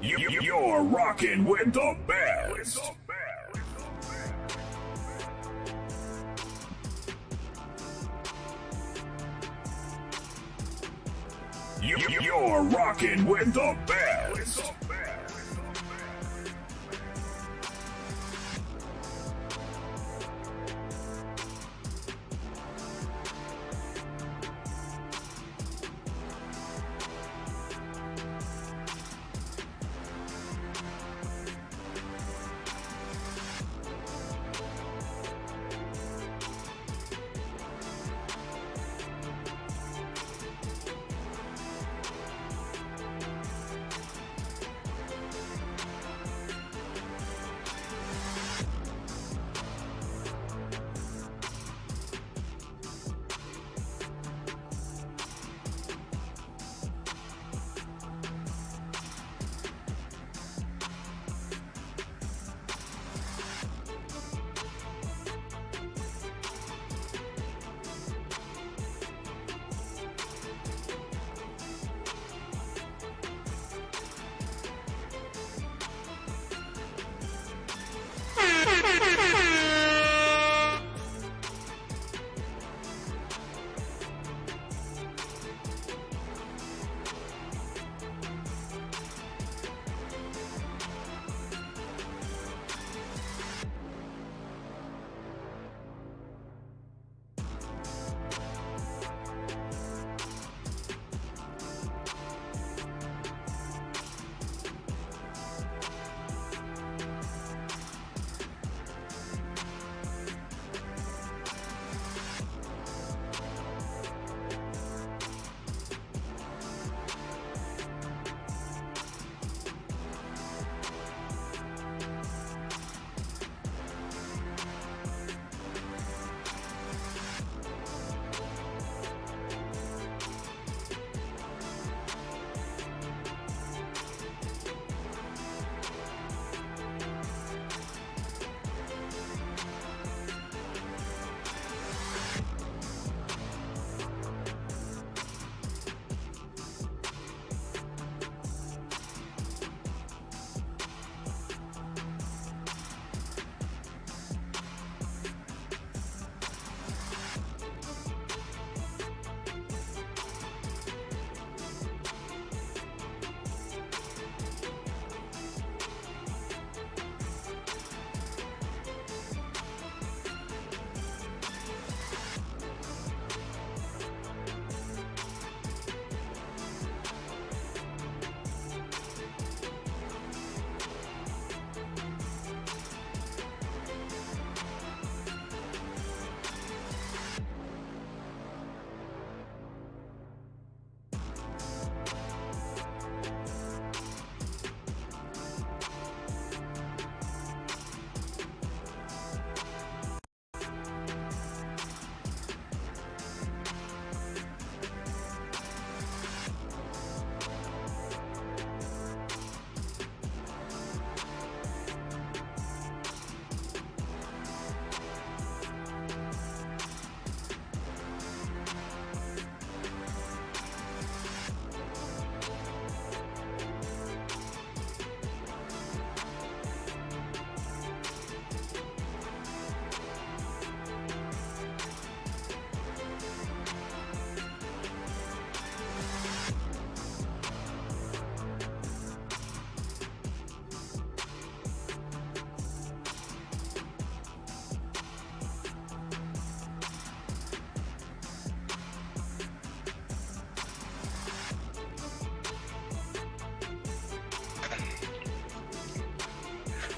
You're rocking with the best. You're rocking with the best.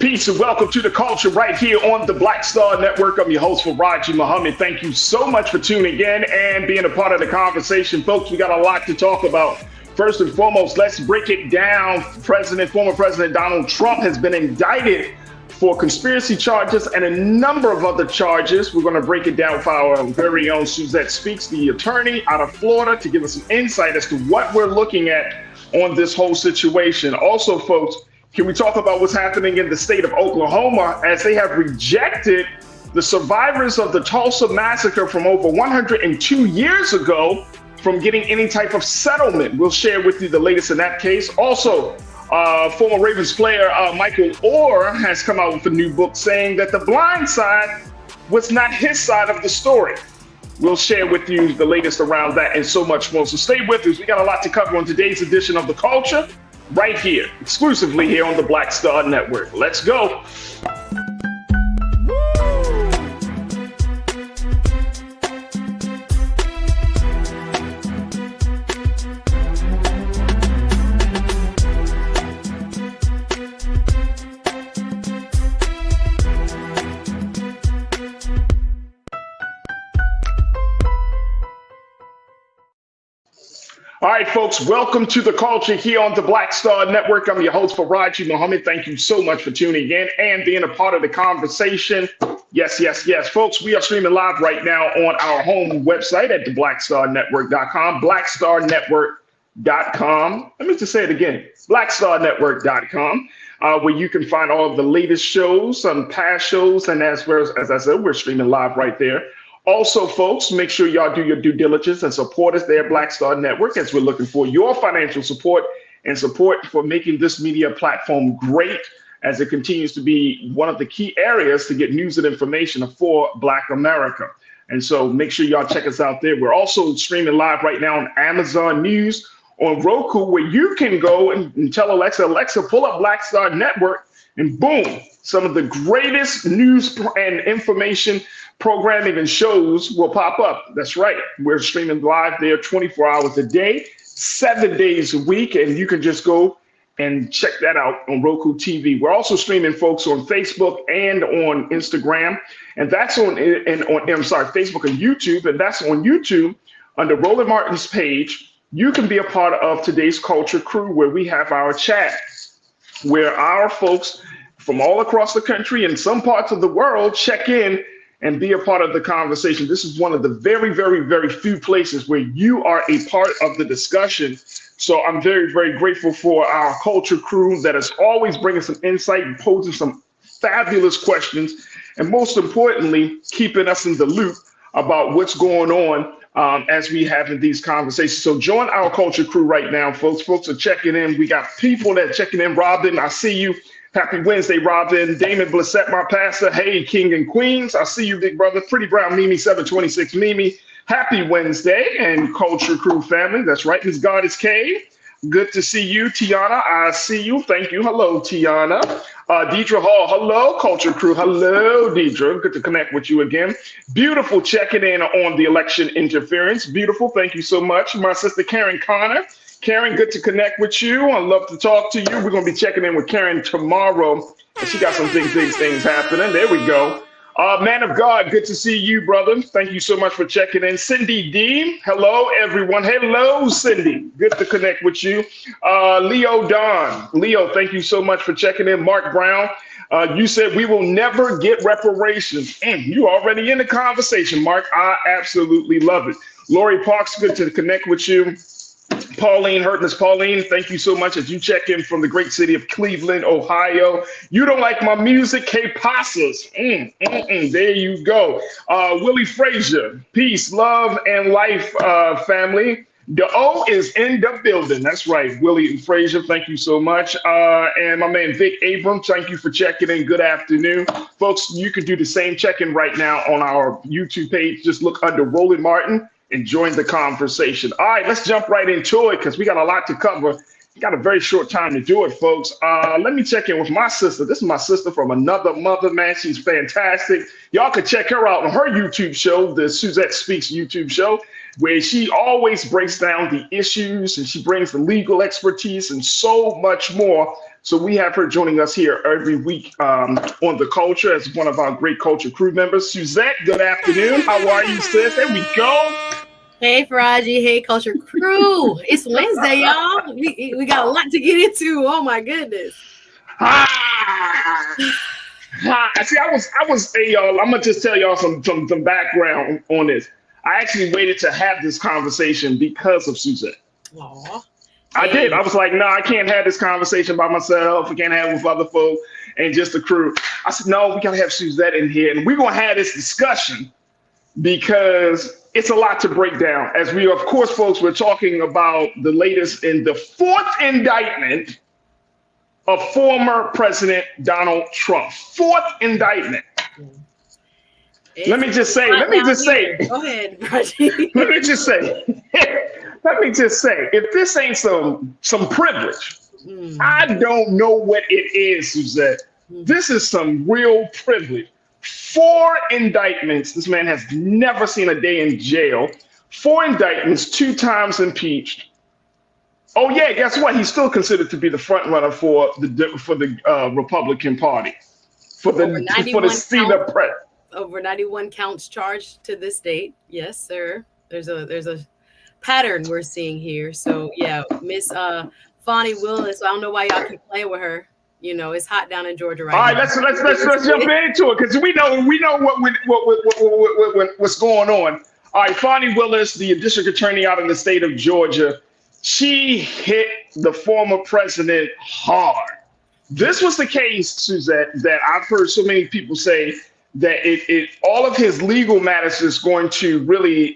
Peace and welcome to the culture right here on the Black Star Network. I'm your host, Farajii Muhammad. Thank you so much for tuning in and being a part of the conversation. Folks, we got a lot to talk about. First and foremost, let's break it down. Former President Donald Trump has been indicted for conspiracy charges and a number of other charges. We're going to break it down for our very own Suzette Speaks, the attorney out of Florida, to give us some insight as to what we're looking at on this whole situation. Also, folks, can we talk about what's happening in the state of Oklahoma as they have rejected the survivors of the Tulsa Massacre from over 102 years ago from getting any type of settlement? We'll share with you the latest in that case. Also, Former Ravens player Michael Orr has come out with a new book saying that the blind side was not his side of the story. We'll share with you the latest around that and so much more. So stay with us. We got a lot to cover on today's edition of The Culture right here, exclusively here on the Black Star Network. Let's go. All right, folks, welcome to The Culture here on the Black Star Network. I'm your host, Farajii Muhammad. Thank you so much for tuning in and being a part of the conversation. Yes, folks, we are streaming live right now on our home website at theblackstarnetwork.com, blackstarnetwork.com. Let me just say it again, blackstarnetwork.com, where you can find all of the latest shows, some past shows, and as I said, we're streaming live right there. Also, folks, make sure y'all do your due diligence and support us there at Black Star Network as we're looking for your financial support and support for making this media platform great as it continues to be one of the key areas to get news and information for Black America. And so make sure y'all check us out there. We're also streaming live right now on Amazon News, on Roku, where you can go and tell Alexa, pull up Black Star Network, and boom, some of the greatest news and information programming and shows will pop up. That's right. We're streaming live there 24 hours a day, 7 days a week, and you can just go and check that out on Roku TV. We're also streaming, folks, on Facebook and on Instagram, and that's on Facebook and YouTube, and that's on YouTube under Roland Martin's page. You can be a part of today's Culture Crew, where we have our chat, where our folks from all across the country and some parts of the world check in and be a part of the conversation. This is one of the very, very, very few places where you are a part of the discussion. So I'm very, very grateful for our Culture Crew that is always bringing some insight and posing some fabulous questions, and most importantly, keeping us in the loop about what's going on as we have in these conversations. So join our Culture Crew right now, folks. Folks are checking in. We got people that are checking in. Robin, I see you. Happy Wednesday, Robin. Damon Blissett, my pastor. Hey, King and Queens. I see you, big brother. Pretty Brown Mimi, 726 Mimi. Happy Wednesday, and Culture Crew family. That's right. Miss Goddess K. Good to see you, Tiana. I see you. Thank you. Hello, Tiana. Deidre Hall. Hello, Culture Crew. Hello, Deidre. Good to connect with you again. Beautiful checking in on the election interference. Beautiful. Thank you so much. My sister, Karen Connor. Karen, good to connect with you. I'd love to talk to you. We're going to be checking in with Karen tomorrow. And she got some big things happening. There we go. Man of God, good to see you, brother. Thank you so much for checking in. Cindy D, hello, everyone. Hello, Cindy. Good to connect with you. Leo Don. Leo, thank you so much for checking in. Mark Brown, you said we will never get reparations. You already in the conversation, Mark. I absolutely love it. Lori Parks, good to connect with you. Pauline Hurtness. Pauline, thank you so much as you check in from the great city of Cleveland, Ohio. You don't like my music? K Pasas. There you go. Willie Frazier. Peace, love, and life, family. The O is in the building. That's right. Willie Frazier, thank you so much. And my man Vic Abrams, thank you for checking in. Good afternoon. Folks, you can do the same check-in right now on our YouTube page. Just look under Roland Martin and join the conversation. All right, let's jump right into it because we got a lot to cover. We got a very short time to do it, folks. Let me check in with my sister. This is my sister from another mother, man. She's fantastic. Y'all can check her out on her YouTube show, the Suzette Speaks YouTube show, where she always breaks down the issues and she brings the legal expertise and so much more. So we have her joining us here every week on The Culture as one of our great Culture Crew members. Suzette, good afternoon. How are you, sis? There we go. Hey, Farajii. Hey, Culture Crew. It's Wednesday, y'all. We got a lot to get into. Oh, my goodness. See, I was y'all. I'm gonna just tell y'all some background on this. I actually waited to have this conversation because of Suzette. Aww. I did. I was like, no, I can't have this conversation by myself. I can't have it with other folk and just the crew. I said, no, we got to have Suzette in here. And we're going to have this discussion because it's a lot to break down. As we, of course, folks, we're talking about the latest in the fourth indictment of former President Donald Trump. Fourth indictment. Let me just say, Go ahead, Farajii. let me just say, if this ain't some privilege, I don't know what it is, Suzette. This is some real privilege. 4 indictments. This man has never seen a day in jail. 4 indictments, 2 times impeached. Oh yeah, guess what? He's still considered to be the front runner for the Republican Party for the seat of president. Over 91 counts charged to this date. Yes, sir. There's a pattern we're seeing here. So yeah, Miss Fani Willis. I don't know why y'all keep playing with her. You know, it's hot down in Georgia right now. All right, let's jump into it because we know what's going on. All right, Fani Willis, the district attorney out in the state of Georgia, she hit the former president hard. This was the case, Suzette, that I've heard so many people say that it all of his legal matters is going to really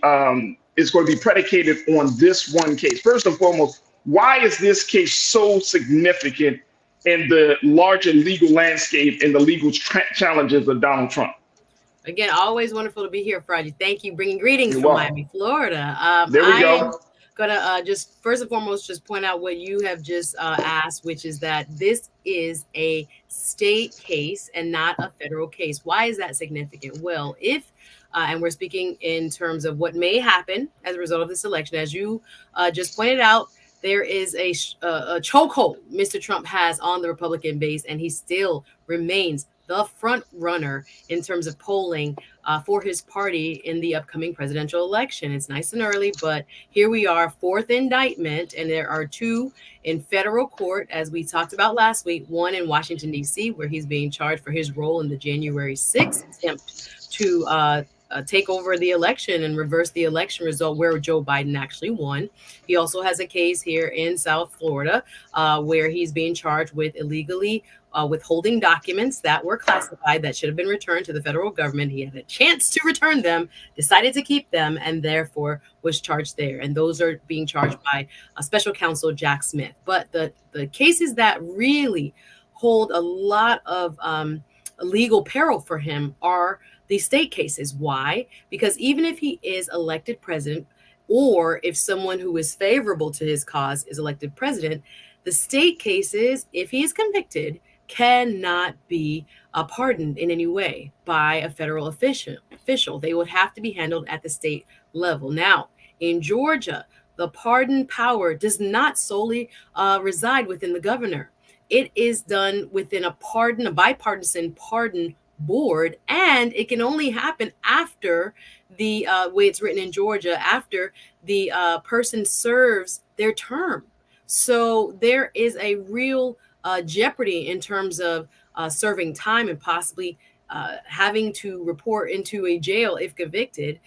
is going to be predicated on this one case. First and foremost, why is this case so significant in the larger legal landscape and the legal challenges of Donald Trump? Again, always wonderful to be here, Farajii. Thank you. Bringing greetings from Miami, Florida. There we go. Gonna just first and foremost just point out what you have just asked, which is that this is a state case and not a federal case. Why is that significant? Well, if and we're speaking in terms of what may happen as a result of this election, as you just pointed out, there is a chokehold Mr. Trump has on the Republican base, and he still remains the front runner in terms of polling for his party in the upcoming presidential election. It's nice and early, but here we are, 4th indictment, and there are 2 in federal court, as we talked about last week, 1 in Washington, D.C., where he's being charged for his role in the January 6th attempt to take over the election and reverse the election result where Joe Biden actually won. He also has a case here in South Florida where he's being charged with illegally withholding documents that were classified that should have been returned to the federal government. He had a chance to return them, decided to keep them, and therefore was charged there. And those are being charged by special counsel Jack Smith. But the cases that really hold a lot of legal peril for him are the state cases. Why? Because even if he is elected president, or if someone who is favorable to his cause is elected president, the state cases, if he is convicted, cannot be pardoned in any way by a federal official. They would have to be handled at the state level. Now, in Georgia, the pardon power does not solely reside within the governor. It is done within a bipartisan pardon board, and it can only happen after the way it's written in Georgia, after the person serves their term. So there is a real jeopardy in terms of serving time and possibly having to report into a jail if convicted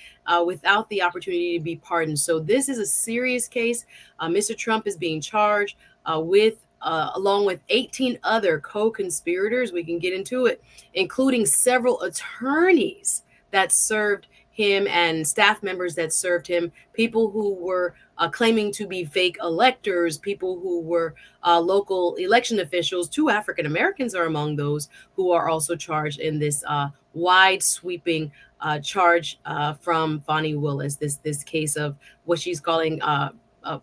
without the opportunity to be pardoned. So this is a serious case. Mr. Trump is being charged with along with 18 other co-conspirators. We can get into it, including several attorneys that served him and staff members that served him, people who were claiming to be fake electors, people who were local election officials. 2 African Americans are among those who are also charged in this wide sweeping charge from Fani Willis, this case of what she's calling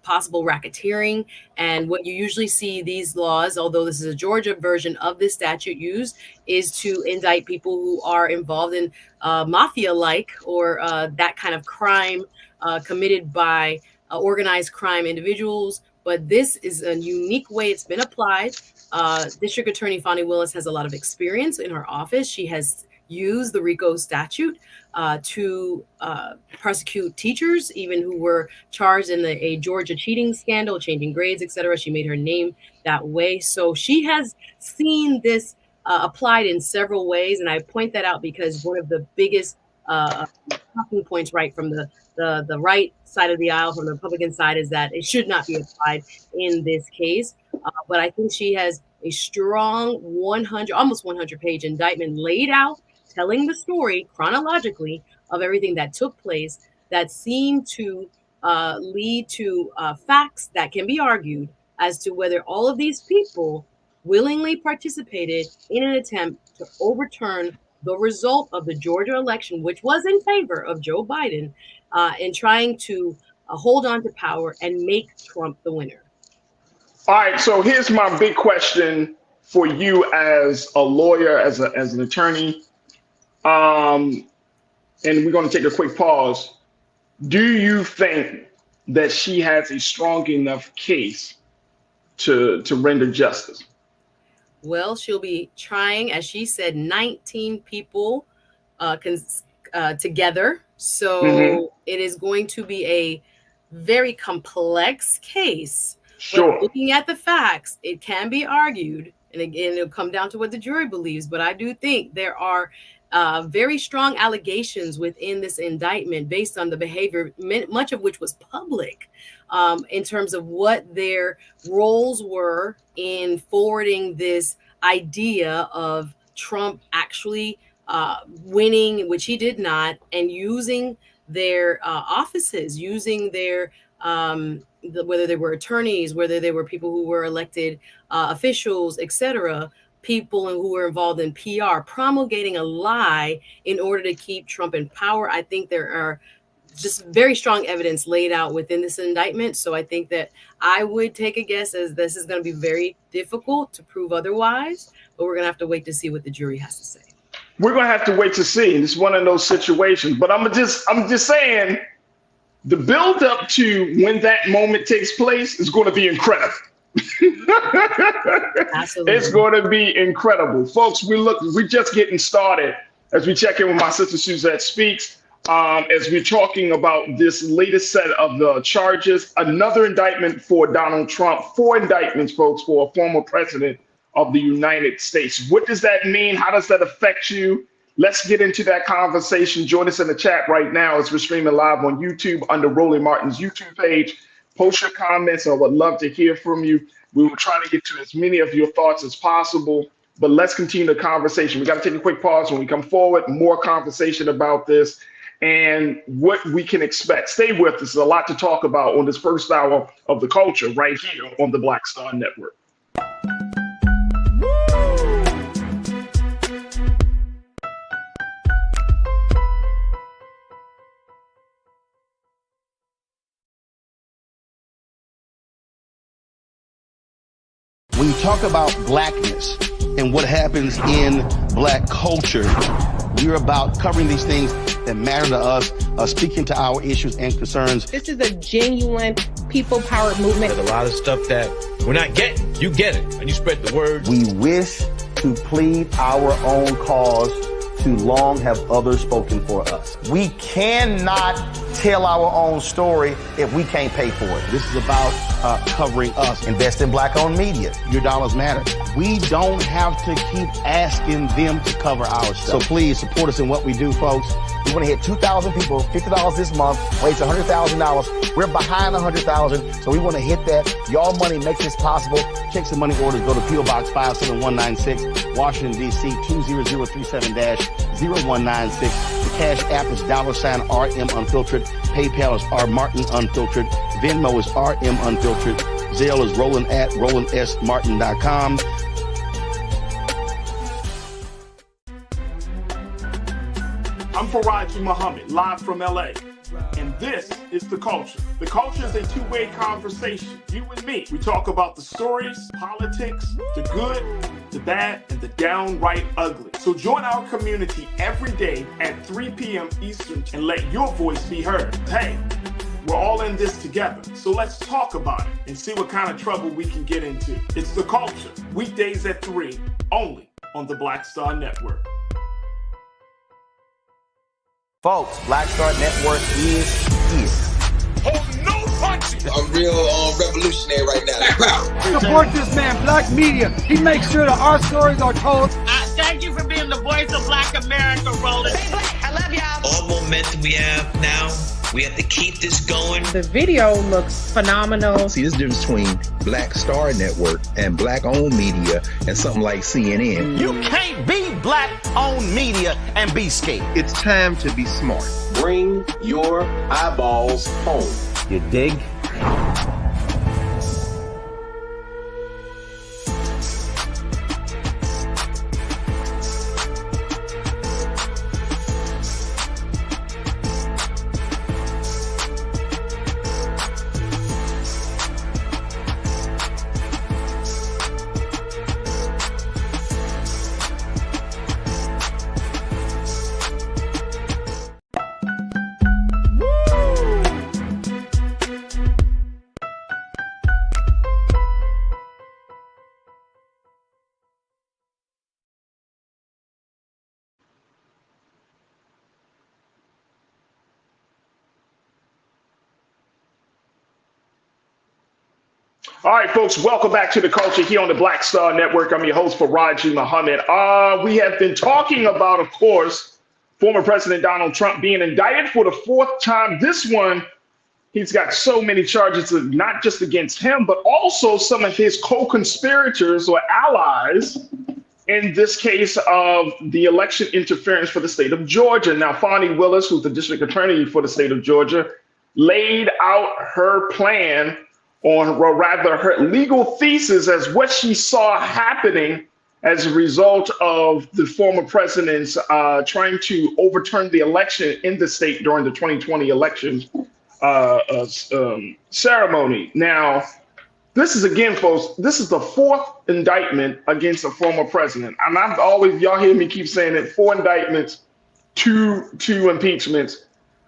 possible racketeering. And what you usually see these laws, although this is a Georgia version of this statute used, is to indict people who are involved in mafia-like or that kind of crime committed by organized crime individuals. But this is a unique way it's been applied. District Attorney Fani Willis has a lot of experience in her office. She has used the RICO statute to prosecute teachers, even who were charged in a Georgia cheating scandal, changing grades, etc. She made her name that way. So she has seen this applied in several ways. And I point that out because one of the biggest talking points right from the right side of the aisle, from the Republican side, is that it should not be applied in this case. But I think she has a strong almost 100-page indictment laid out, telling the story chronologically of everything that took place that seemed to lead to facts that can be argued as to whether all of these people willingly participated in an attempt to overturn the result of the Georgia election, which was in favor of Joe Biden, in trying to hold on to power and make Trump the winner. All right, so here's my big question for you as a lawyer, as an attorney, and we're going to take a quick pause. Do you think that she has a strong enough case to render justice? Well, she'll be trying, as she said, 19 people together. So it is going to be a very complex case. Sure. But looking at the facts, it can be argued, and again, it'll come down to what the jury believes. But I do think there are very strong allegations within this indictment based on the behavior, much of which was public, in terms of what their roles were in forwarding this idea of Trump actually winning, which he did not, and using their offices, using their whether they were attorneys, whether they were people who were elected officials, etc., people who were involved in PR, promulgating a lie in order to keep Trump in power. I think there are just very strong evidence laid out within this indictment. So I think that I would take a guess as this is going to be very difficult to prove otherwise, but we're going to have to wait to see what the jury has to say. We're going to have to wait to see. It's one of those situations, but I'm just saying the build up to when that moment takes place is going to be incredible. Absolutely. It's going to be incredible. Folks, we're just getting started as we check in with my sister Suzette Speaks, as we're talking about this latest set of the charges, another indictment for Donald Trump, 4 indictments, folks, for a former president of the United States. What does that mean? How does that affect you? Let's get into that conversation. Join us in the chat right now as we're streaming live on YouTube under Rolling Martin's YouTube page. Post your comments. I would love to hear from you. We will try to get to as many of your thoughts as possible, but let's continue the conversation. We got to take a quick pause. When we come forward, more conversation about this and what we can expect. Stay with us. There's a lot to talk about on this first hour of The Culture right here on the Black Star Network. When you talk about blackness and what happens in black culture, we're about covering these things that matter to us, speaking to our issues and concerns. This is a genuine people-powered movement. There's a lot of stuff that we're not getting. You get it, and you spread the word. We wish to plead our own cause. Too long have others spoken for us. We cannot tell our own story if we can't pay for it. This is about covering us. Invest in black-owned media. Your dollars matter. We don't have to keep asking them to cover our stuff. So please support us in what we do, folks. We want to hit 2,000 people, $50 this month, raise $100,000. We're behind 100,000, so we want to hit that. Y'all money makes this possible. Check some money orders. Go to P.O. Box 57196, Washington, D.C. 20037-0196. The Cash App is $RM Unfiltered. PayPal is R Martin Unfiltered. Venmo is RM Unfiltered. Zelle is roland@rolandsmartin.com. I'm Farajii Muhammad, live from LA. And this is The Culture. The Culture is a two-way conversation. You and me. We talk about the stories, politics, the good, the bad, and the downright ugly. So join our community every day at 3 p.m. Eastern and let your voice be heard. Hey, we're all in this together. So let's talk about it and see what kind of trouble we can get into. It's The Culture, weekdays at 3, only on the Black Star Network. Folks, Black Star Network is here. Oh, no punching! I'm real revolutionary right now. Support this man, Black Media. He makes sure that our stories are told. Thank you for being the voice of Black America, Roland. Stay black. I love y'all. All momentum we have now, we have to keep this going. The video looks phenomenal. See, this difference between Black Star Network and black-owned media and something like CNN. You can't be black-owned media and be scared. It's time to be smart. Bring your eyeballs home. You dig? All right, folks, welcome back to The Culture here on the Black Star Network. I'm your host, Farajii Muhammad. We have been talking about, of course, former President Donald Trump being indicted for the fourth time. This one, he's got so many charges, not just against him, but also some of his co-conspirators or allies in this case of the election interference for the state of Georgia. Now, Fani Willis, who's the district attorney for the state of Georgia, laid out her plan on, or rather her legal thesis as what she saw happening as a result of the former president's trying to overturn the election in the state during the 2020 election ceremony. Now, this is, again, folks, this is the fourth indictment against a former president. And I've always, y'all hear me keep saying it, 4 indictments, two impeachments.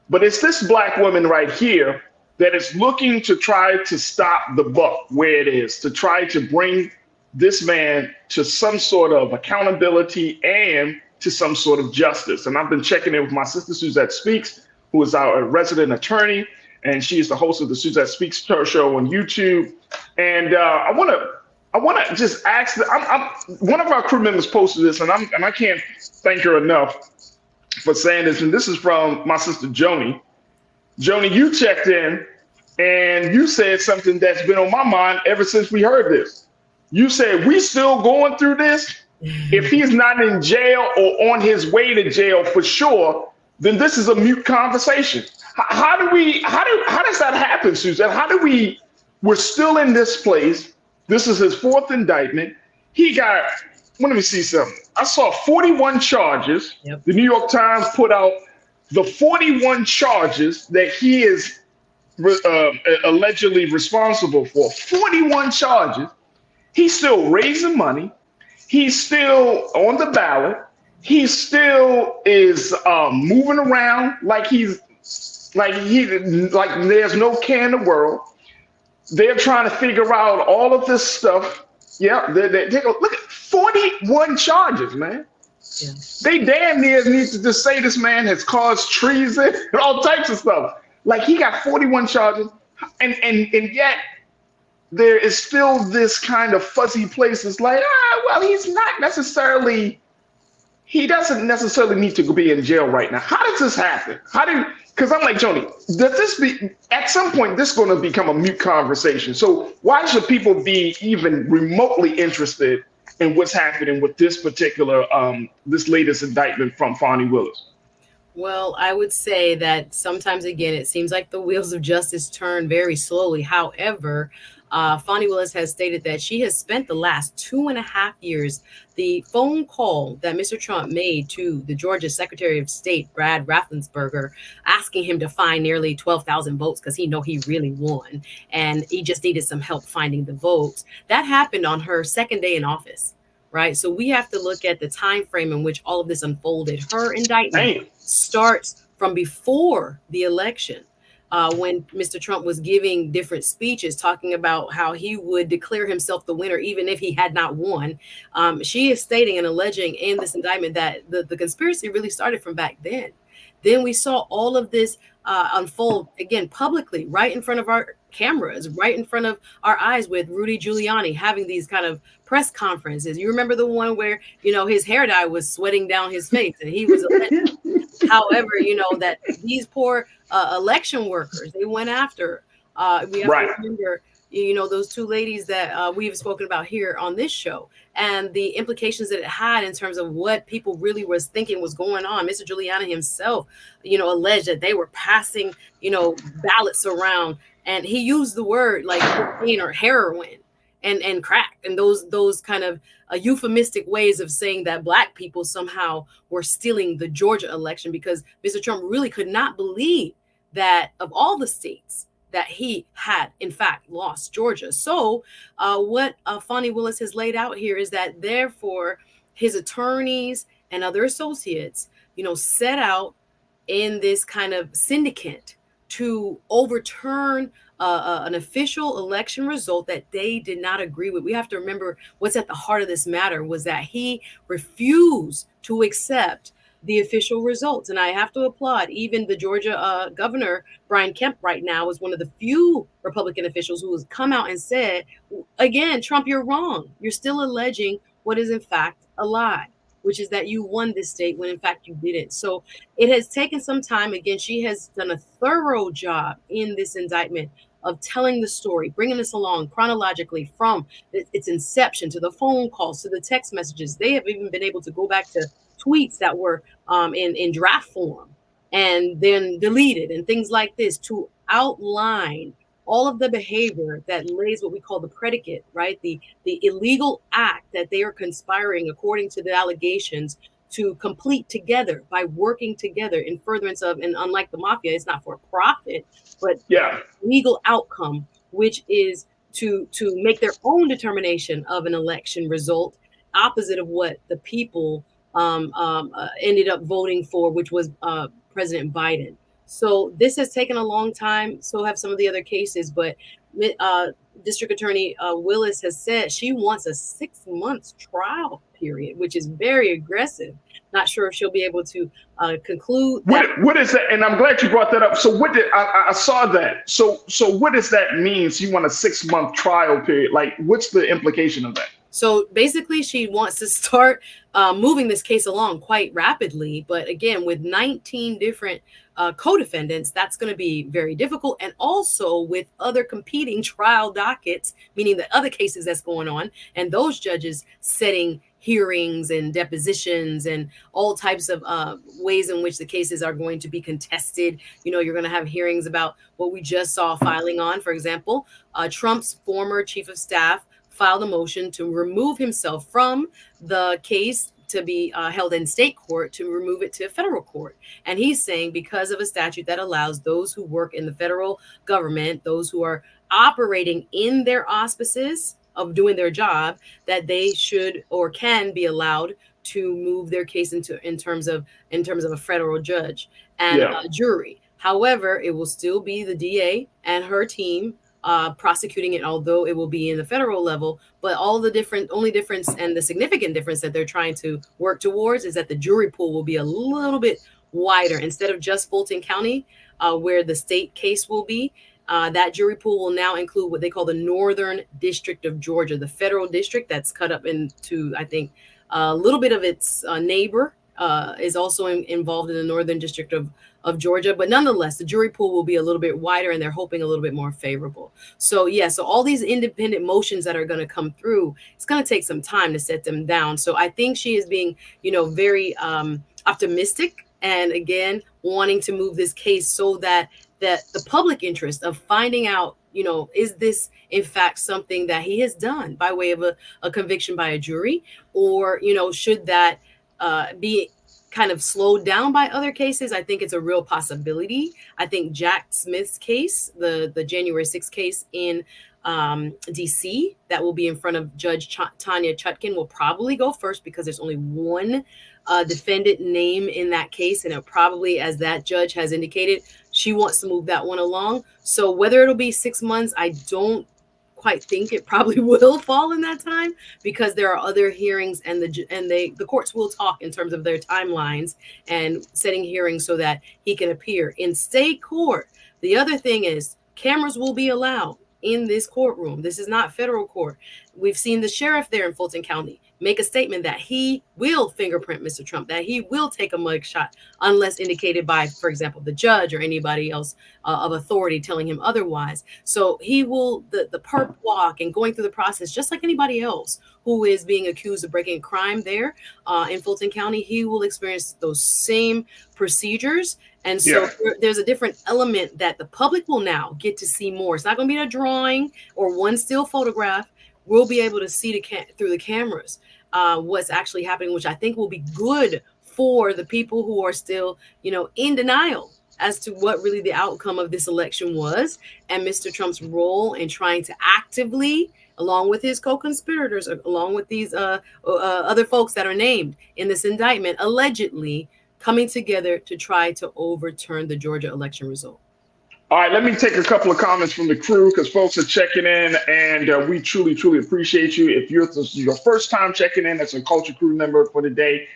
But it's this black woman right here that is looking to try to stop the buck where it is, to try to bring this man to some sort of accountability and to some sort of justice. And I've been checking in with my sister, Suzette Speaks, who is our resident attorney, and she is the host of the Suzette Speaks show on YouTube. And I want to just ask, one of our crew members posted this, and I can't thank her enough for saying this. And this is from my sister, Joni. Joni, you checked in and you said something that's been on my mind ever since we heard this. You said, we still going through this? If he's not in jail or on his way to jail for sure, then this is a mute conversation. How does that happen, Susan? We're still in this place. This is his fourth indictment. He got, let me see something. I saw 41 charges. Yep. The New York Times put out the 41 charges that he is allegedly responsible for. 41 charges. He's still raising money. He's still on the ballot. He still is moving around like there's no care in the world. They're trying to figure out all of this stuff. Yeah, look at 41 charges, man. Yeah. They damn near need to just say this man has caused treason and all types of stuff. Like, he got 41 charges, and yet there is still this kind of fuzzy place. It's like, well, he doesn't necessarily need to be in jail right now. How does this happen? Because I'm like, Joni, at some point, this is going to become a mute conversation. So why should people be even remotely interested in what's happening with this particular, this latest indictment from Fani Willis? Well, I would say that sometimes, again, it seems like the wheels of justice turn very slowly. However, Fani Willis has stated that she has spent the last 2.5 years, the phone call that Mr. Trump made to the Georgia Secretary of State, Brad Raffensperger, asking him to find nearly 12,000 votes because he really won. And he just needed some help finding the votes. That happened on her second day in office. Right. So we have to look at the time frame in which all of this unfolded. Her indictment starts from before the election, when Mr. Trump was giving different speeches talking about how he would declare himself the winner, even if he had not won. She is stating and alleging in this indictment that the conspiracy really started from back then. Then we saw all of this unfold again publicly, right in front of our cameras, right in front of our eyes, with Rudy Giuliani having these kind of press conferences. You remember the one where, his hair dye was sweating down his face and he was elected. However, that these poor election workers, they went after. We have to remember, those two ladies that we've spoken about here on this show, and the implications that it had in terms of what people really was thinking was going on. Mr. Giuliani himself, alleged that they were passing, ballots around, and he used the word like cocaine or heroin and crack, and those kind of euphemistic ways of saying that Black people somehow were stealing the Georgia election, because Mr. Trump really could not believe that of all the states that he had, in fact, lost Georgia. So what Fani Willis has laid out here is that, therefore, his attorneys and other associates, set out in this kind of syndicate to overturn an official election result that they did not agree with. We have to remember what's at the heart of this matter was that he refused to accept the official results. And I have to applaud even the Georgia governor, Brian Kemp, right now is one of the few Republican officials who has come out and said, again, Trump, you're wrong. You're still alleging what is in fact a lie, which is that you won this state when in fact you didn't. So it has taken some time. Again, she has done a thorough job in this indictment of telling the story, bringing us along chronologically from its inception to the phone calls, to the text messages. They have even been able to go back to tweets that were in draft form and then deleted and things like this to outline all of the behavior that lays what we call the predicate, right? The illegal act that they are conspiring, according to the allegations, to complete together by working together in furtherance of, and unlike the mafia, it's not for profit, but legal outcome, which is to make their own determination of an election result, opposite of what the people ended up voting for, which was President Biden. So this has taken a long time. So have some of the other cases, but District Attorney Willis has said she wants a 6 months trial period, which is very aggressive. Not sure if she'll be able to conclude. What is that? And I'm glad you brought that up. So what did I saw that? So what does that mean? So you want a 6 month trial period? Like, what's the implication of that? So basically, she wants to start moving this case along quite rapidly. But again, with 19 different co-defendants, that's going to be very difficult. And also with other competing trial dockets, meaning the other cases that's going on, and those judges setting hearings and depositions and all types of ways in which the cases are going to be contested. You know, you're going to have hearings about what we just saw filing on. For example, Trump's former chief of staff filed a motion to remove himself from the case to be held in state court, to remove it to federal court. And he's saying because of a statute that allows those who work in the federal government, those who are operating in their auspices of doing their job, that they should or can be allowed to move their case in terms of a federal judge and a jury. However, it will still be the DA and her team prosecuting it, although it will be in the federal level. But only difference and the significant difference that they're trying to work towards is that the jury pool will be a little bit wider. Instead of just Fulton County, where the state case will be, that jury pool will now include what they call the Northern District of Georgia, the federal district that's cut up into, I think, a little bit of its neighbor is also involved in the Northern District of Georgia. But nonetheless, the jury pool will be a little bit wider and they're hoping a little bit more favorable. So so all these independent motions that are going to come through, it's going to take some time to set them down. So I think she is being, very optimistic and again, wanting to move this case so that the public interest of finding out, is this in fact something that he has done by way of a conviction by a jury, or, should that be kind of slowed down by other cases? I think it's a real possibility. I think Jack Smith's case, the January 6th case in DC, that will be in front of Judge Tanya Chutkin, will probably go first because there's only one defendant name in that case. And it probably, as that judge has indicated, she wants to move that one along. So whether it'll be 6 months, I don't quite think it probably will fall in that time, because there are other hearings and the courts will talk in terms of their timelines and setting hearings so that he can appear in state court. The other thing is cameras will be allowed in this courtroom. This is not federal court. We've seen the sheriff there in Fulton County make a statement that he will fingerprint Mr. Trump, that he will take a mugshot unless indicated by, for example, the judge or anybody else of authority telling him otherwise. So he will, the perp walk and going through the process, just like anybody else who is being accused of breaking a crime there in Fulton County, he will experience those same procedures. And so there's a different element that the public will now get to see more. It's not going to be a drawing or one still photograph. We'll be able to see through the cameras what's actually happening, which I think will be good for the people who are still, in denial as to what really the outcome of this election was, and Mr. Trump's role in trying to actively, along with his co-conspirators, along with these other folks that are named in this indictment, allegedly coming together to try to overturn the Georgia election result. All right, let me take a couple of comments from the crew because folks are checking in, and we truly, truly appreciate you. If you're your first time checking in as a Culture Crew member for the day,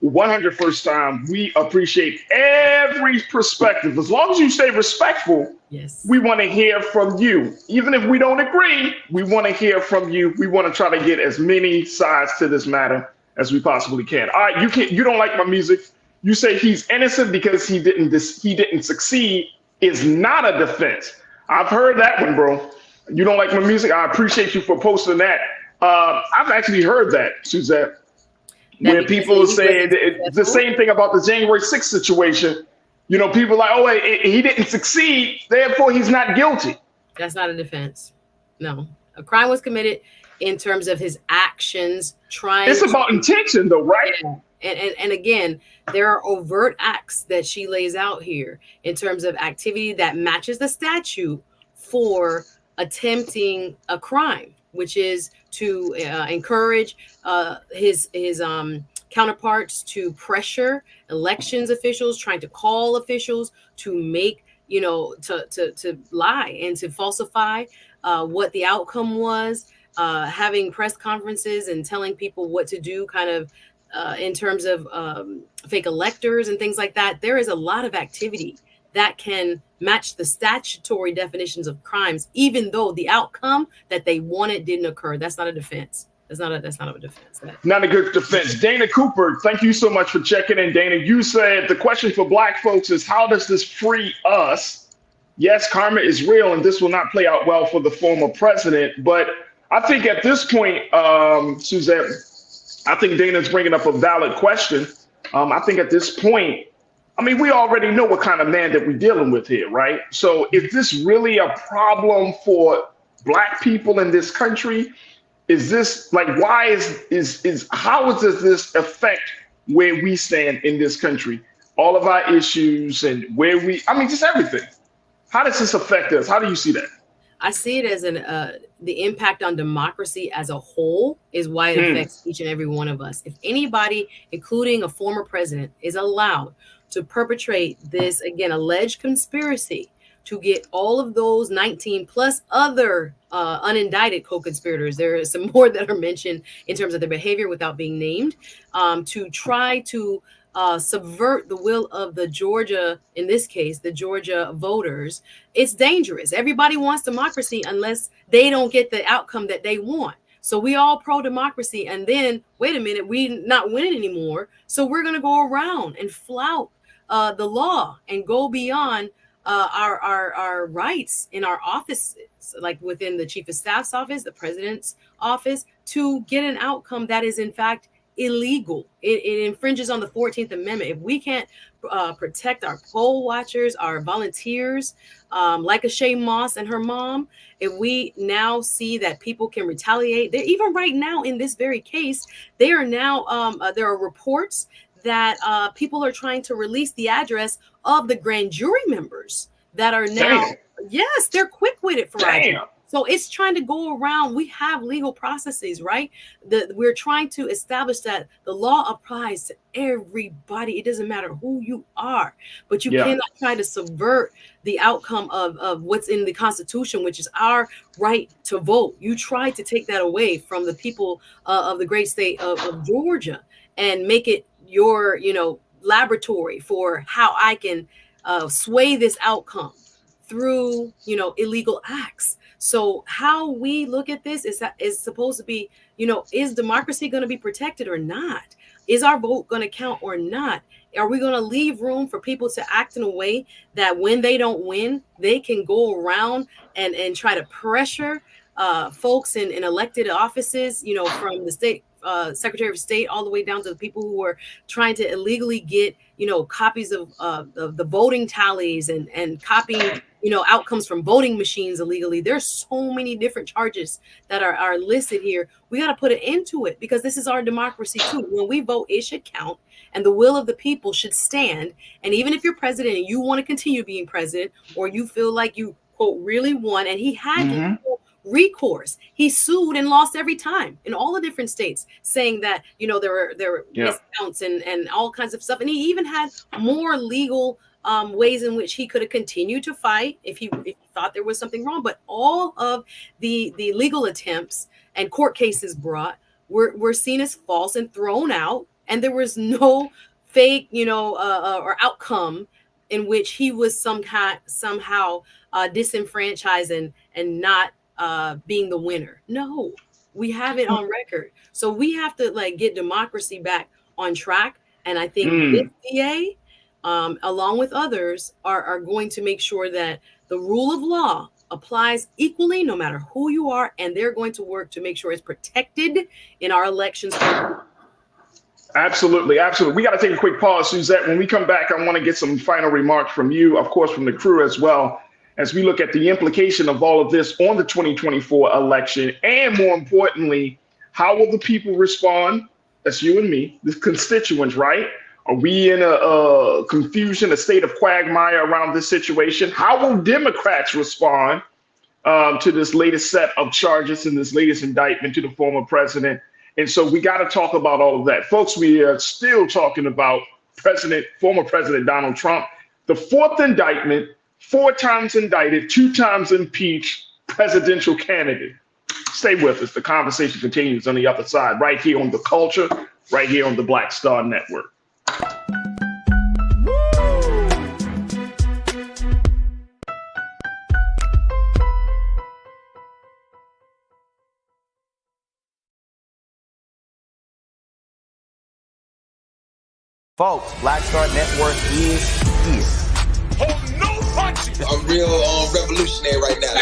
100 first time. We appreciate every perspective. As long as you stay respectful, yes, we want to hear from you. Even if we don't agree, we want to hear from you. We want to try to get as many sides to this matter as we possibly can. All right, you don't like my music. You say he's innocent because he didn't succeed is not a defense. I've heard that one, bro. You don't like my music. I appreciate you for posting that. I've actually heard that, Suzette, where people say the same thing about the January 6th situation. You know, people are like, oh, he didn't succeed, therefore he's not guilty. That's not a defense. No, a crime was committed in terms of his actions. It's about intention, though, right? Yeah. And again, there are overt acts that she lays out here in terms of activity that matches the statute for attempting a crime, which is to encourage his counterparts to pressure elections officials, trying to call officials to make, to lie and to falsify what the outcome was, having press conferences and telling people what to do, kind of in terms of fake electors and things like that. There is a lot of activity that can match the statutory definitions of crimes, even though the outcome that they wanted didn't occur. That's not a defense. That's not a defense. Not a good defense. Dana Cooper, thank you so much for checking in, Dana. You said the question for Black folks is, how does this free us? Yes, karma is real, and this will not play out well for the former president. But I think at this point, Suzette, I think Dana's bringing up a valid question. I think at this point, I mean, we already know what kind of man that we're dealing with here, right? So is this really a problem for Black people in this country? Is this like, why how does this affect where we stand in this country? All of our issues and just everything. How does this affect us? How do you see that? I see it as the impact on democracy as a whole is why it affects each and every one of us. If anybody, including a former president, is allowed to perpetrate this, again, alleged conspiracy to get all of those 19 plus other unindicted co-conspirators, there are some more that are mentioned in terms of their behavior without being named, to try to subvert the will of the Georgia, in this case, the Georgia voters, it's dangerous. Everybody wants democracy unless they don't get the outcome that they want. So we all pro-democracy, and then, wait a minute, we not winning anymore. So we're going to go around and flout the law and go beyond our rights in our offices, like within the chief of staff's office, the president's office, to get an outcome that is in fact illegal. It infringes on the 14th Amendment. If we can't protect our poll watchers, our volunteers, like Shea Moss and her mom, if we now see that people can retaliate, even right now in this very case, they are now there are reports that people are trying to release the address of the grand jury members that are now, yes, they're quick-witted, Farajii. So it's trying to go around. We have legal processes, right? We're trying to establish that the law applies to everybody. It doesn't matter who you are, but you cannot try to subvert the outcome of what's in the Constitution, which is our right to vote. You try to take that away from the people of the great state of Georgia and make it your, laboratory for how I can sway this outcome through, illegal acts. So how we look at this is supposed to be, is democracy going to be protected or not? Is our vote going to count or not? Are we going to leave room for people to act in a way that when they don't win, they can go around and try to pressure folks in elected offices, from the state Secretary of State all the way down to the people who are trying to illegally get, copies of the voting tallies and copying, outcomes from voting machines illegally. There's so many different charges that are listed here. We got to put an end to it because this is our democracy too. When we vote, it should count and the will of the people should stand. And even if you're president and you want to continue being president, or you feel like you, quote, really won, and he had recourse. He sued and lost every time in all the different states, saying that, there were miscounts and all kinds of stuff. And he even had more legal ways in which he could have continued to fight if he thought there was something wrong. But all of the legal attempts and court cases brought were seen as false and thrown out. and there was no fake, or outcome in which he was somehow disenfranchised and not being the winner. No, we have it on record. So we have to get democracy back on track. And I think this DA, along with others, are going to make sure that the rule of law applies equally no matter who you are, and they're going to work to make sure it's protected in our elections. Absolutely. We got to take a quick pause, Suzette. When we come back, I want to get some final remarks from you, of course, from the crew as well, as we look at the implication of all of this on the 2024 election, and more importantly, how will the people respond? That's you and me, the constituents, right? Are we in a confusion, a state of quagmire around this situation? How will Democrats respond to this latest set of charges and this latest indictment to the former president? And so we got to talk about all of that. Folks, we are still talking about former President Donald Trump, the fourth indictment, 4 times indicted, 2 times impeached presidential candidate. Stay with us. The conversation continues on the other side, right here on The Culture, right here on the Black Star Network. Folks, Black Star Network is here. Hold no punches. I'm real revolutionary right now.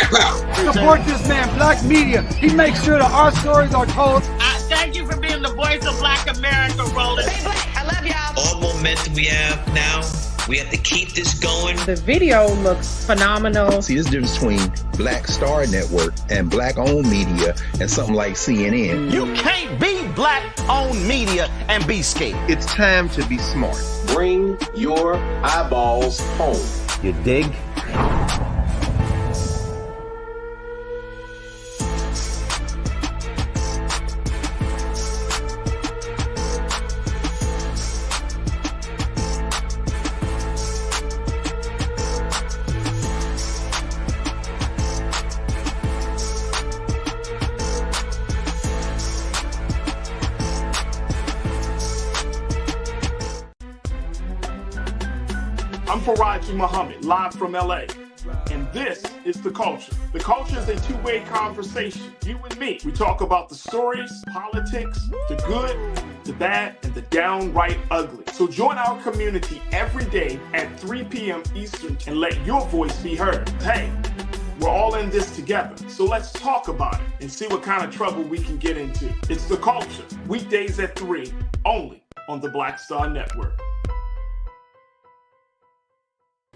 Support this man, Black Media. He makes sure that our stories are told. Thank you for being the voice of Black America, Roland. Stay black. I love y'all. All momentum we have now, we have to keep this going. The video looks phenomenal. See, this difference between Black Star Network and black-owned media and something like CNN. You can't be black-owned media and be scared. It's time to be smart. Bring your eyeballs home. You dig? I'm Farajii Muhammad, live from LA. And this is The Culture. The Culture is a two-way conversation. You and me. We talk about the stories, politics, the good, the bad, and the downright ugly. So join our community every day at 3 p.m. Eastern and let your voice be heard. Hey, we're all in this together. So let's talk about it and see what kind of trouble we can get into. It's The Culture, weekdays at 3, only on the Black Star Network.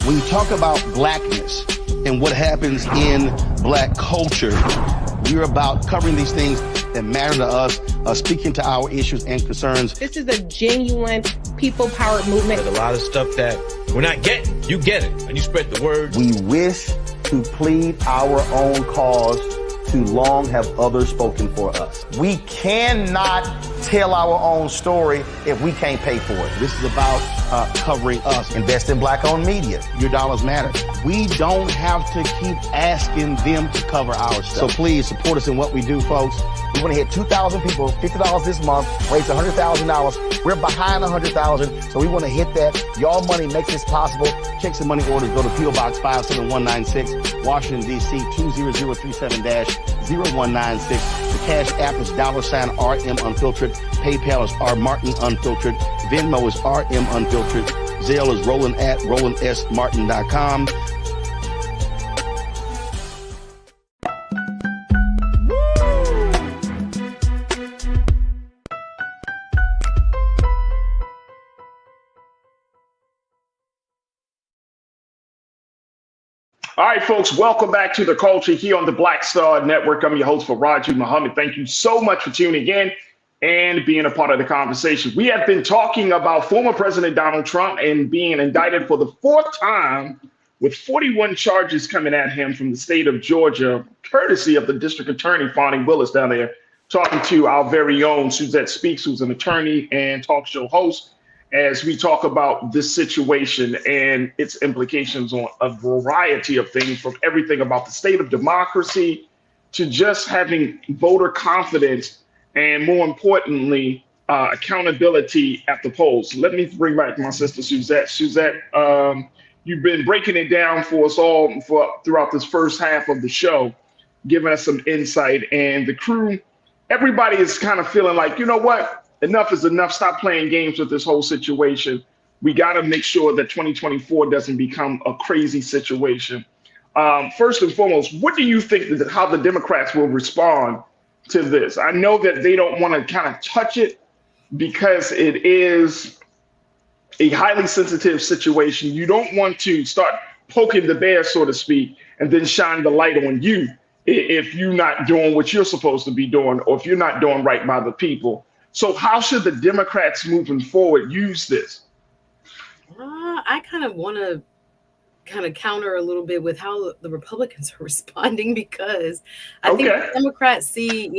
When you talk about blackness and what happens in black culture, we're about covering these things that matter to us, speaking to our issues and concerns. This is a genuine people-powered movement. There's a lot of stuff that we're not getting. You get it, and you spread the word. We wish to plead our own cause. Too long have others spoken for us. We cannot tell our own story if we can't pay for it. This is about covering us. Invest in black-owned media. Your dollars matter. We don't have to keep asking them to cover our stuff. So please support us in what we do, folks. We want to hit 2,000 people, $50 this month, raise $100,000. We're behind 100,000, so we want to hit that. Y'all money makes this possible. Checks and money orders go to P.O. Box 57196, Washington, D.C. 20037-0196. The Cash App is $RM Unfiltered. PayPal is R Martin Unfiltered. Venmo is RM Unfiltered. Zelle is Roland at RolandSMartin.com. All right, folks, welcome back to The Culture here on the Black Star Network. I'm your host, Farajii Muhammad. Thank you so much for tuning in and being a part of the conversation. We have been talking about former President Donald Trump and being indicted for the 4th time with 41 charges coming at him from the state of Georgia, courtesy of the district attorney, Fonnie Willis, down there, talking to our very own Suzette Speaks, who's an attorney and talk show host, as we talk about this situation and its implications on a variety of things, from everything about the state of democracy to just having voter confidence, and more importantly, accountability at the polls. Let me bring back my sister Suzette. Suzette, you've been breaking it down for us all throughout this first half of the show, giving us some insight. And the crew, everybody is kind of feeling like, you know what? Enough is enough. Stop playing games with this whole situation. We got to make sure that 2024 doesn't become a crazy situation. First and foremost, what do you think how the Democrats will respond to this? I know that they don't want to kind of touch it because it is a highly sensitive situation. You don't want to start poking the bear, so to speak, and then shine the light on you if you're not doing what you're supposed to be doing, or if you're not doing right by the people. So how should the Democrats moving forward use this? I kind of want to counter a little bit with how the Republicans are responding, because I think the Democrats see,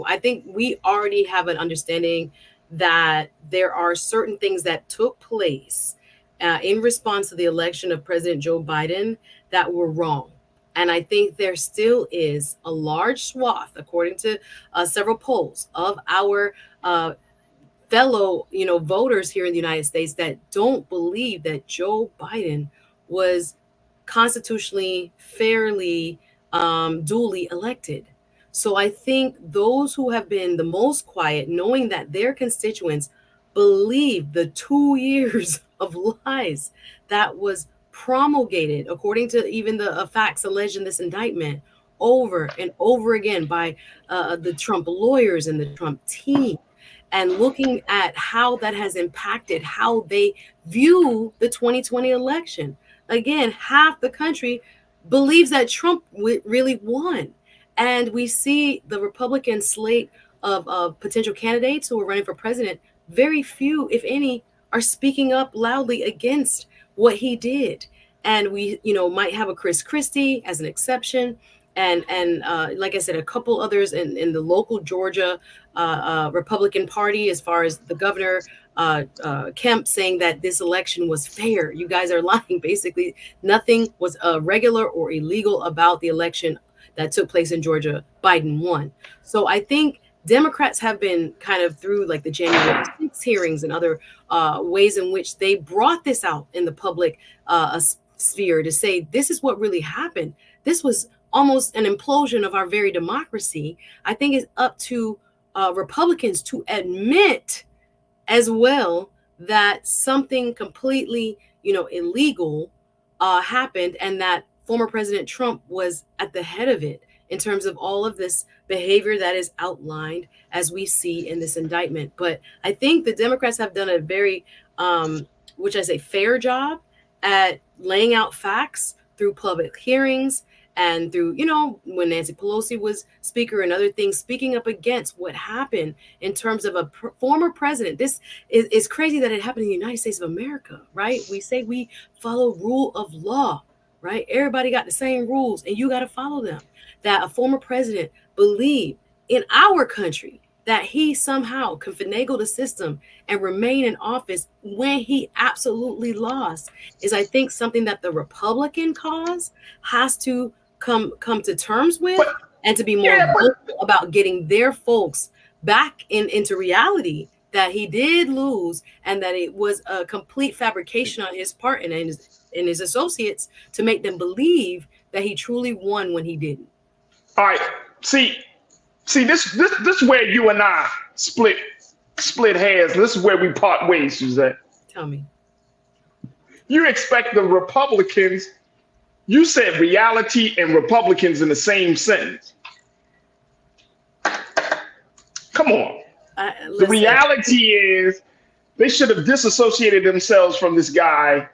I think we already have an understanding that there are certain things that took place in response to the election of President Joe Biden that were wrong. And I think there still is a large swath, according to several polls, of our fellow, voters here in the United States that don't believe that Joe Biden was constitutionally, fairly, duly elected. So I think those who have been the most quiet, knowing that their constituents believe the 2 years of lies that was promulgated, according to even the facts alleged in this indictment, over and over again by the Trump lawyers and the Trump team, and looking at how that has impacted how they view the 2020 election. Again, half the country believes that Trump really won. And we see the Republican slate of potential candidates who are running for president. Very few, if any, are speaking up loudly against what he did. And we, might have a Chris Christie as an exception. And like I said, a couple others in the local Georgia Republican Party, as far as the governor, Kemp, saying that this election was fair. You guys are lying. Basically, nothing was irregular or illegal about the election that took place in Georgia. Biden won. So I think Democrats have been kind of through like the January 6th hearings and other ways in which they brought this out in the public sphere to say, this is what really happened. This was almost an implosion of our very democracy. I think it's up to Republicans to admit as well that something completely, illegal happened, and that former President Trump was at the head of it in terms of all of this behavior that is outlined as we see in this indictment. But I think the Democrats have done a very, fair job at laying out facts through public hearings and through, when Nancy Pelosi was speaker and other things, speaking up against what happened in terms of a former president. This is crazy that it happened in the United States of America, right? We say we follow rule of law, right? Everybody got the same rules and you got to follow them. That a former president believed in our country that he somehow can finagle the system and remain in office when he absolutely lost is, I think, something that the Republican cause has to come to terms with, and to be more vocal about getting their folks back into reality that he did lose, and that it was a complete fabrication on his part and his associates to make them believe that he truly won when he didn't. All right. See, this is where you and I split hairs. This is where we part ways, Suzette. Tell me. You expect the Republicans, you said reality and Republicans in the same sentence. Come on. The reality is they should have disassociated themselves from this guy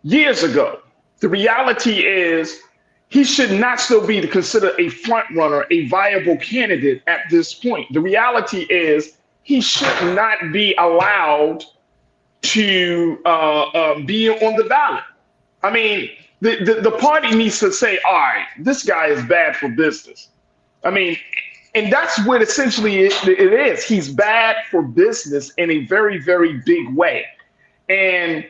years ago. The reality is he should not still be considered a front runner, a viable candidate at this point. The reality is he should not be allowed to be on the ballot. I mean, the party needs to say, all right, this guy is bad for business. I mean, and that's what essentially it is. He's bad for business in a very, very big way. And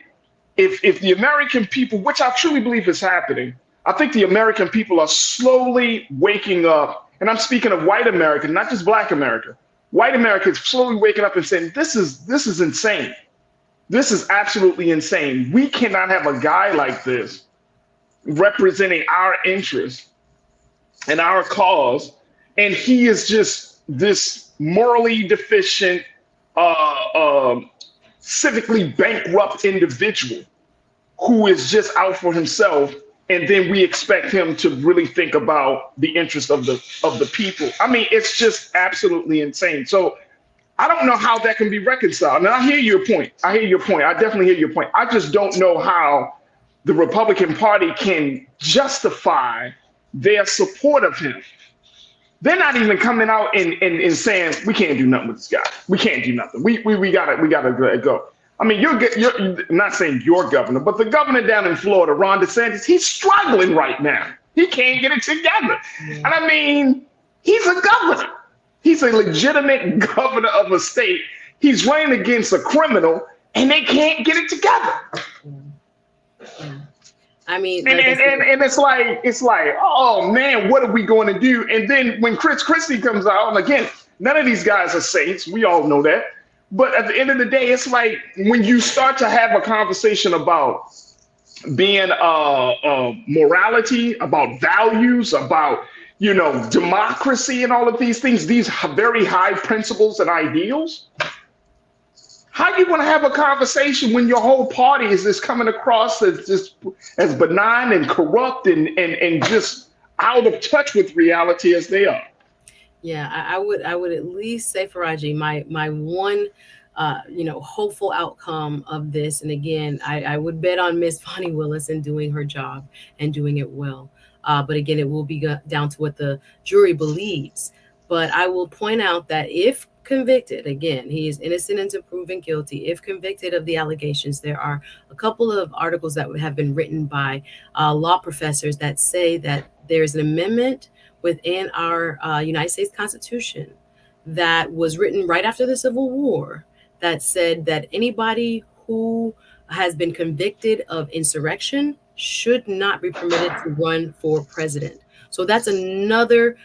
if the American people, which I truly believe is happening, I think the American people are slowly waking up, and I'm speaking of white America, not just black America, white America is slowly waking up and saying, this is insane. This is absolutely insane. We cannot have a guy like this representing our interests and our cause, and he is just this morally deficient, civically bankrupt individual who is just out for himself, and then we expect him to really think about the interest of the people. I mean, it's just absolutely insane. So I don't know how that can be reconciled. And I hear your point. I definitely hear your point. I just don't know how the Republican Party can justify their support of him. They're not even coming out and saying, we can't do nothing with this guy. We can't do nothing. We gotta let it go. I mean, you're not saying your governor, but the governor down in Florida, Ron DeSantis, he's struggling right now. He can't get it together. And I mean, he's a governor. He's a legitimate governor of a state. He's running against a criminal, and they can't get it together. I mean, and it's like, oh man, what are we going to do? And then when Chris Christie comes out, and again, none of these guys are saints. We all know that. But at the end of the day, it's like when you start to have a conversation about being morality, about values, about democracy and all of these things, these very high principles and ideals. How do you want to have a conversation when your whole party is just coming across as benign and corrupt and just out of touch with reality as they are? Yeah, I would at least say, Farajii, my one hopeful outcome of this, and again, I would bet on Miss Bonnie Willis in doing her job and doing it well. But again, it will be down to what the jury believes. But I will point out that if convicted, again, he is innocent until proven guilty. If convicted of the allegations, there are a couple of articles that have been written by law professors that say that there's an amendment within our United States Constitution that was written right after the Civil War that said that anybody who has been convicted of insurrection should not be permitted to run for president. So that's another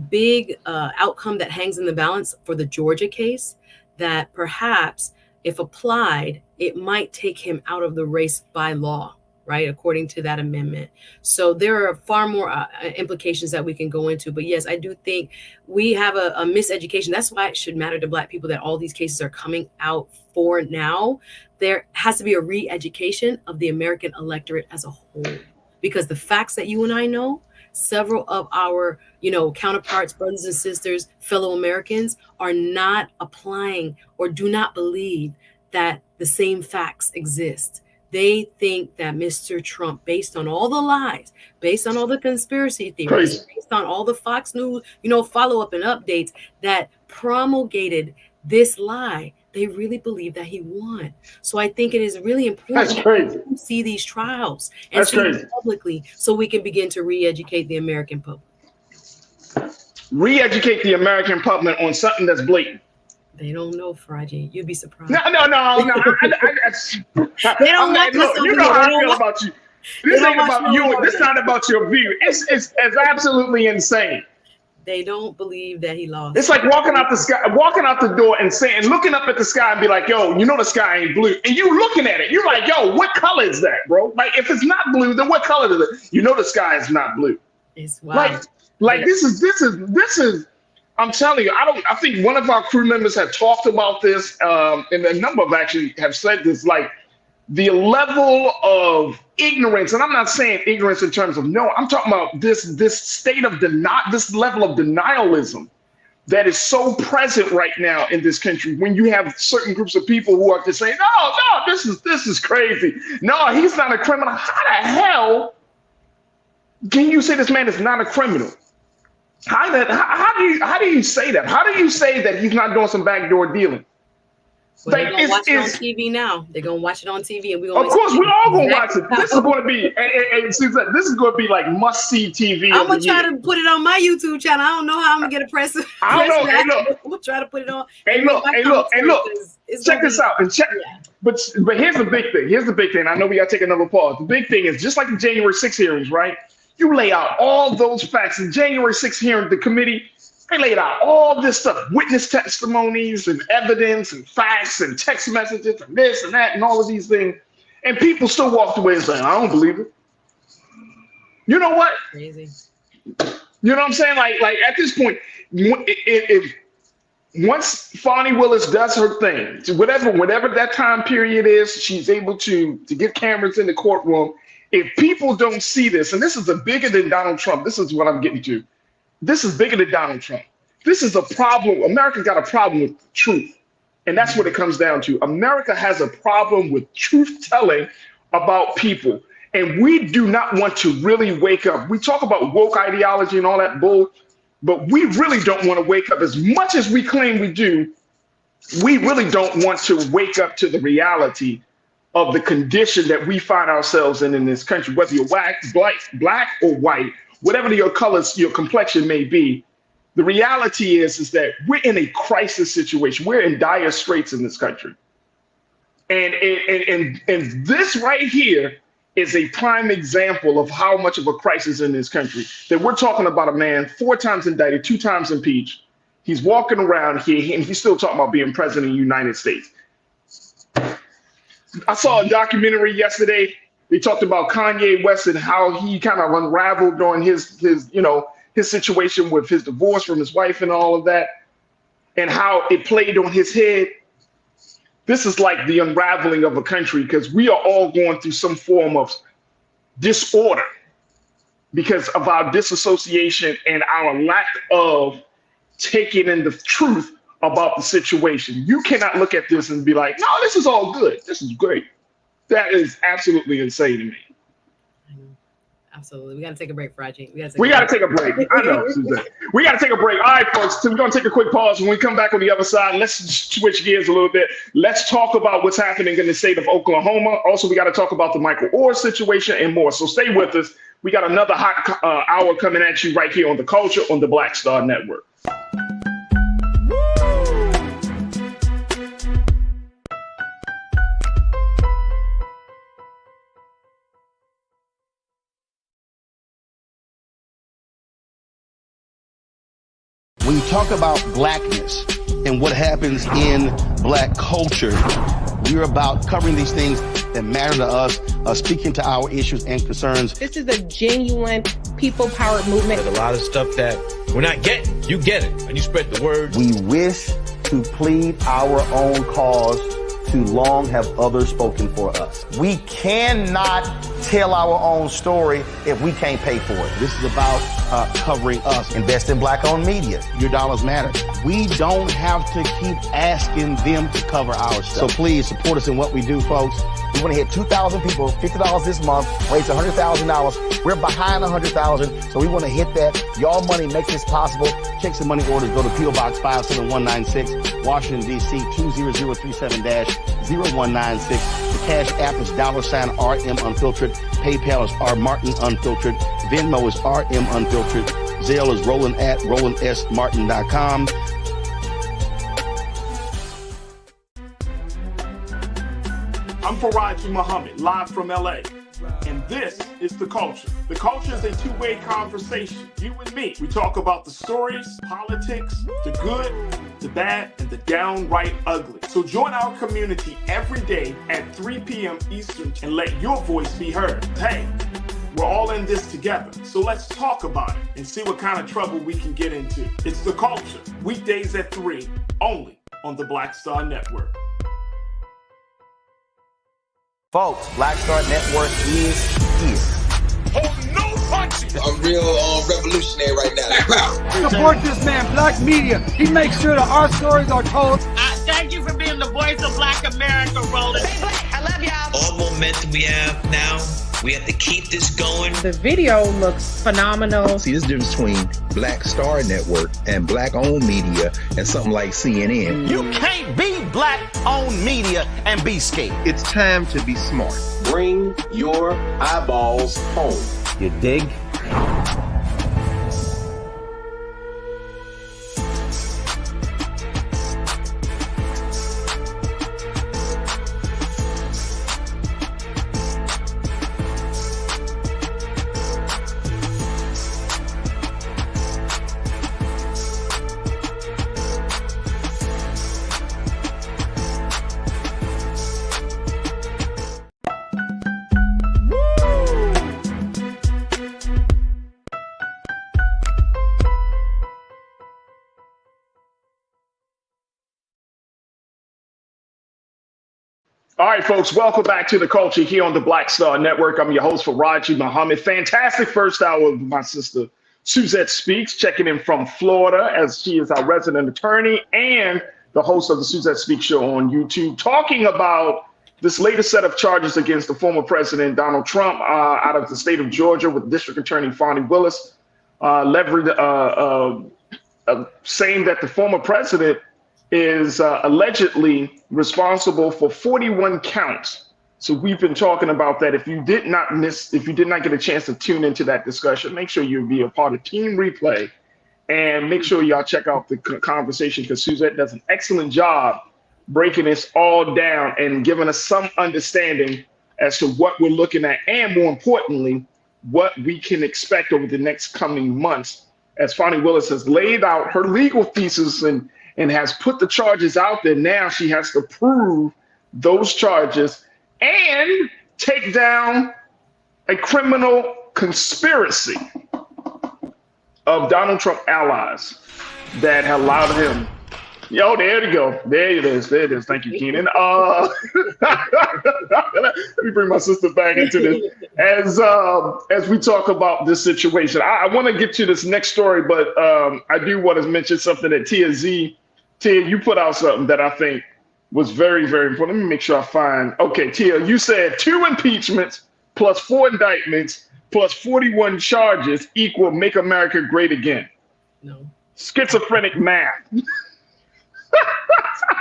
big outcome that hangs in the balance for the Georgia case, that perhaps if applied, it might take him out of the race by law, right? According to that amendment. So there are far more implications that we can go into. But yes, I do think we have a miseducation. That's why it should matter to Black people that all these cases are coming out for now. There has to be a re-education of the American electorate as a whole, because the facts that you and I know, several of our, counterparts, brothers and sisters, fellow Americans are not applying or do not believe that the same facts exist. They think that Mr. Trump, based on all the lies, based on all the conspiracy theories, based on all the Fox News, follow-up and updates that promulgated this lie, they really believe that he won. So I think it is really important to see these trials and see them publicly so we can begin to re-educate the American public. Re-educate the American public on something that's blatant. They don't know, Farajii. You'd be surprised. No. They don't want look, you know how I feel about you. This ain't about you. This not about your view. It's absolutely insane. They don't believe that he lost. It's like walking out the door and saying, looking up at the sky and be like, yo, the sky ain't blue. And you looking at it, you're like, yo, what color is that, bro? Like, if it's not blue, then what color is it? The sky is not blue. It's wild. Like this is. I'm telling you, I think one of our crew members have talked about this, and a number of actually have said this, like the level of ignorance, and I'm not saying ignorance in terms of I'm talking about this state of this level of denialism that is so present right now in this country. When you have certain groups of people who are just saying, no, this is crazy. No, he's not a criminal. How the hell can you say this man is not a criminal? How do you say that? How do you say that he's not doing some backdoor dealing? Well, they're gonna watch it on TV now. They're gonna watch it on TV, and of course we're all gonna watch it. This is going to be, this is going to be like must-see TV. I'm gonna try to put it on my YouTube channel. I don't know how I'm gonna get a press. I don't know. Hey, look. We'll try to put it on. Hey, look. Check this out. And check. Yeah. But here's the big thing. Here's the big thing. I know we gotta take another pause. The big thing is just like the January 6th hearings, right? You lay out all those facts. In January 6th hearing, the committee, They laid out all this stuff, witness testimonies and evidence and facts and text messages and this and that and all of these things. And people still walked away and saying, I don't believe it. You know what? Crazy. You know what I'm saying? Like at this point, if once Fonnie Willis does her thing, whatever that time period is, she's able to get cameras in the courtroom. If people don't see this, and this is bigger than Donald Trump, this is what I'm getting to. This is bigger than Donald Trump. This is a problem. America's got a problem with truth. And that's what it comes down to. America has a problem with truth telling about people. And we do not want to really wake up. We talk about woke ideology and all that bull, but we really don't want to wake up. As much as we claim we do, we really don't want to wake up to the reality of the condition that we find ourselves in this country, whether you're black or white, whatever your colors, your complexion may be. The reality is that we're in a crisis situation. We're in dire straits in this country. And this right here is a prime example of how much of a crisis in this country, that we're talking about a man 4 times indicted, 2 times impeached. He's walking around here and he's still talking about being president of the United States. I saw a documentary yesterday. They talked about Kanye West and how he kind of unraveled during his situation with his divorce from his wife and all of that, and how it played on his head. This is like the unraveling of a country, because we are all going through some form of disorder because of our disassociation and our lack of taking in the truth about the situation. You cannot look at this and be like, no, this is all good. This is great. That is absolutely insane to me. Absolutely. We got to take a break, Farajii. We got to take a break. I know, Suzanne. We got to take a break. All right, folks. So we're going to take a quick pause. When we come back on the other side, let's switch gears a little bit. Let's talk about what's happening in the state of Oklahoma. Also, we got to talk about the Michael Orr situation and more. So stay with us. We got another hot hour coming at you right here on The Culture on the Black Star Network. When you talk about blackness and what happens in black culture, we're about covering these things that matter to us, speaking to our issues and concerns. This is a genuine people-powered movement. There's a lot of stuff that we're not getting. You get it, and you spread the word. We wish to plead our own cause. Too long have others spoken for us. We cannot tell our own story if we can't pay for it. This is about covering us. Invest in black-owned media. Your dollars matter. We don't have to keep asking them to cover our stuff. So please support us in what we do, folks. We want to hit 2,000 people, $50 this month, raise $100,000. We're behind 100,000, so we want to hit that. Y'all money makes this possible. Check some money orders. Go to P.O. Box 57196, Washington, D.C. 20037-0196. The Cash App is $RM Unfiltered. PayPal is R Martin Unfiltered. Venmo is RM Unfiltered. Zelle is roland@rolandsmartin.com. I'm Farajii Muhammad, live from LA. And this is The Culture. The Culture is a two-way conversation. You and me. We talk about the stories, politics, the good, the bad, and the downright ugly. So join our community every day at 3 p.m. Eastern and let your voice be heard. Hey, we're all in this together. So let's talk about it and see what kind of trouble we can get into. It's The Culture, weekdays at 3, only on the Black Star Network. Folks, Black Star Network is here. Oh, no punching. I'm real revolutionary right now. Support this man, Black Media. He makes sure that our stories are told. Thank you for being the voice of Black America, Roland. Stay black. I love y'all. All momentum we have now, we have to keep this going. The video looks phenomenal. See, this difference between Black Star Network and black-owned media and something like CNN. You can't be black-owned media and be scared. It's time to be smart. Bring your eyeballs home. You dig? All right, folks, welcome back to The Culture here on the Black Star Network. I'm your host, Farajii Muhammad. Fantastic first hour of my sister, Suzette Speaks, checking in from Florida as she is our resident attorney and the host of the Suzette Speaks show on YouTube, talking about this latest set of charges against the former president, Donald Trump, out of the state of Georgia with District Attorney Fani Willis, saying that the former president is allegedly responsible for 41 counts. So we've been talking about that. If you did not get a chance to tune into that discussion, make sure you be a part of Team Replay and make sure y'all check out the conversation, because Suzette does an excellent job breaking this all down and giving us some understanding as to what we're looking at, and more importantly, what we can expect over the next coming months, as Fani Willis has laid out her legal thesis and has put the charges out there. Now she has to prove those charges and take down a criminal conspiracy of Donald Trump allies that allowed him. Yo, there you go. There it is. There it is. Thank you, Keenan. Let me bring my sister back into this as we talk about this situation. I want to get to this next story, but I do want to mention something that Tia, you put out something that I think was very, very important. Let me make sure I find. Okay, Tia, you said 2 impeachments plus 4 indictments plus 41 charges equal Make America Great Again. No. Schizophrenic math.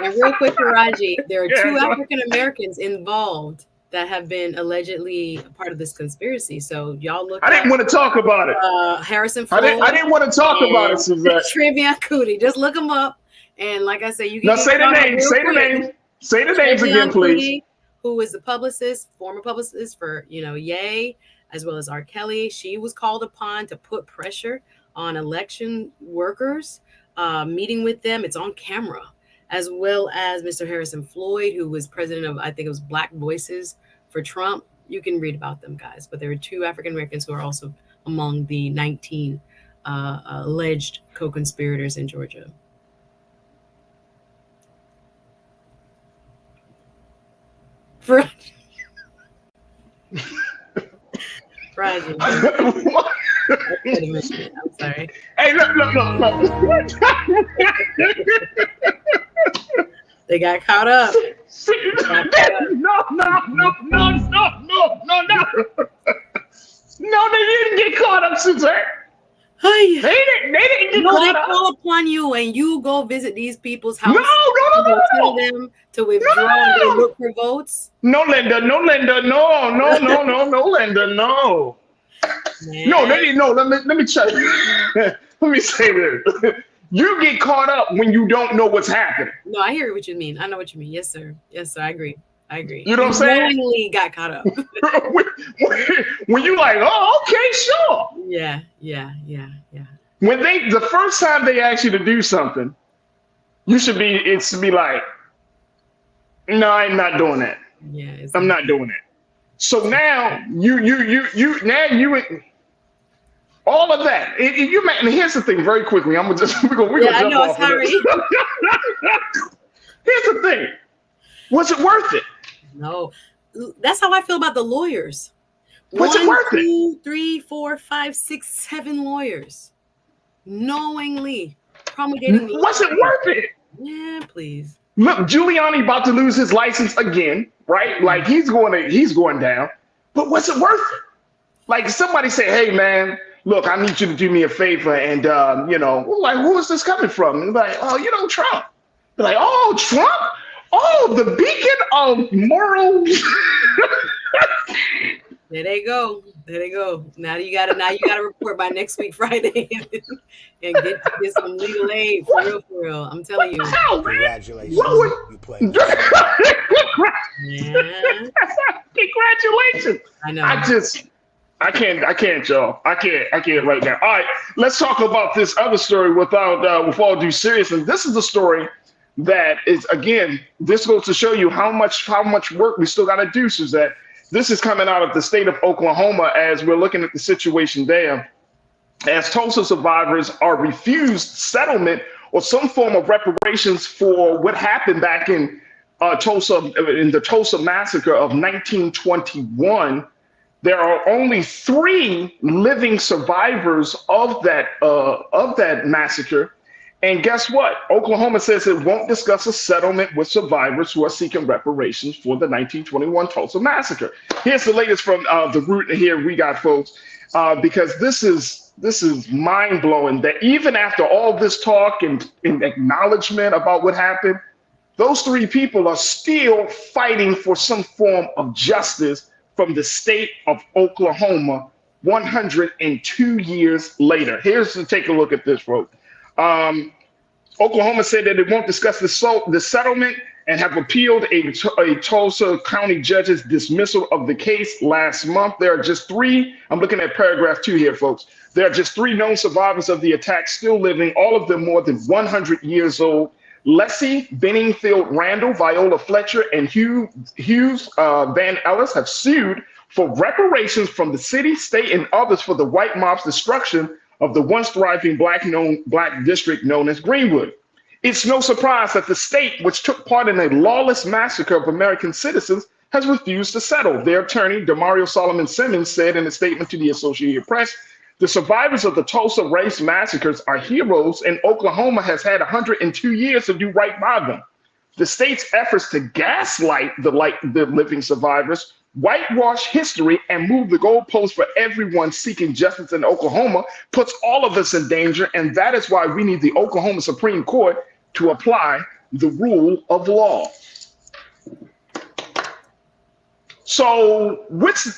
And real quick, Farajii, there are 2 African Americans involved that have been allegedly a part of this conspiracy. So y'all look. I didn't want to talk about it. Harrison Floyd. I didn't want to talk about it, Suzette. Trivia Cootie. Just look them up. And like I say, you can now say the names. Say the names. Say the names again, please. Who is the publicist, former publicist for Ye, as well as R. Kelly. She was called upon to put pressure on election workers, meeting with them. It's on camera, as well as Mr. Harrison Floyd, who was president of, I think it was Black Voices for Trump. You can read about them, guys. But there are 2 African Americans who are also among the 19 alleged co-conspirators in Georgia. Farajii. I'm sorry. Hey, look. They got caught up. No. No, they didn't get caught up, Suzette. They didn't get caught up. They call upon you and you go visit these people's houses. No. Tell them to withdraw and they look for votes. No, Linda. No, Linda. No, Linda. No. Man. No, they didn't know. Let me check. Let me say this. You get caught up when you don't know what's happening. No, I hear what you mean. I know what you mean. Yes, sir. I agree. You know what I'm saying? Knowingly got caught up. when you like, oh, okay, sure. Yeah. When the first time they ask you to do something, it's to be like, no, I'm not doing that. Yeah, I'm not doing it. So now you all of that. And here's the thing, very quickly. We're gonna jump off of this. Here's the thing. Was it worth it? No. That's how I feel about the lawyers. Was it worth it? 1, 2, 3, 4, 5, 6, 7 lawyers knowingly promulgating. Was it worth it? Yeah, please. Look, Giuliani about to lose his license again, right? Like he's going down. But was it worth it? Like somebody say, hey man, look, I need you to do me a favor, and like, who is this coming from? And like, oh, Trump. They're like, oh, Trump? Oh, the beacon of moral. There they go. Now you gotta report by next week Friday and get some legal aid for real. I'm telling you. Hell, congratulations. You played. Yeah. Congratulations. I know. I can't, y'all. I can't right now. All right, let's talk about this other story with all due seriousness. This is a story that is, again, this goes to show you how much work we still got to do, Suzette. This is coming out of the state of Oklahoma as we're looking at the situation there. As Tulsa survivors are refused settlement or some form of reparations for what happened back in in the Tulsa Massacre of 1921, there are only 3 living survivors of that massacre. And guess what? Oklahoma says it won't discuss a settlement with survivors who are seeking reparations for the 1921 Tulsa Massacre. Here's the latest from the root here we got, folks, because this is mind blowing that even after all this talk and acknowledgement about what happened, those 3 people are still fighting for some form of justice from the state of Oklahoma 102 years later. Here's to take a look at this, folks. Oklahoma said that it won't discuss the settlement and have appealed a Tulsa County judge's dismissal of the case last month. There are just 3, I'm looking at paragraph 2 here, folks. There are just 3 known survivors of the attack still living, all of them more than 100 years old. Leslie Benningfield Randall, Viola Fletcher, and Hughes Van Ellis have sued for reparations from the city, state, and others for the white mob's destruction of the once thriving black district known as Greenwood. It's no surprise that the state, which took part in a lawless massacre of American citizens, has refused to settle. Their attorney, Demario Solomon Simmons, said in a statement to the Associated Press, the survivors of the Tulsa race massacres are heroes, and Oklahoma has had 102 years to do right by them. The state's efforts to gaslight the living survivors, whitewash history, and move the goalposts for everyone seeking justice in Oklahoma puts all of us in danger, and that is why we need the Oklahoma Supreme Court to apply the rule of law. So,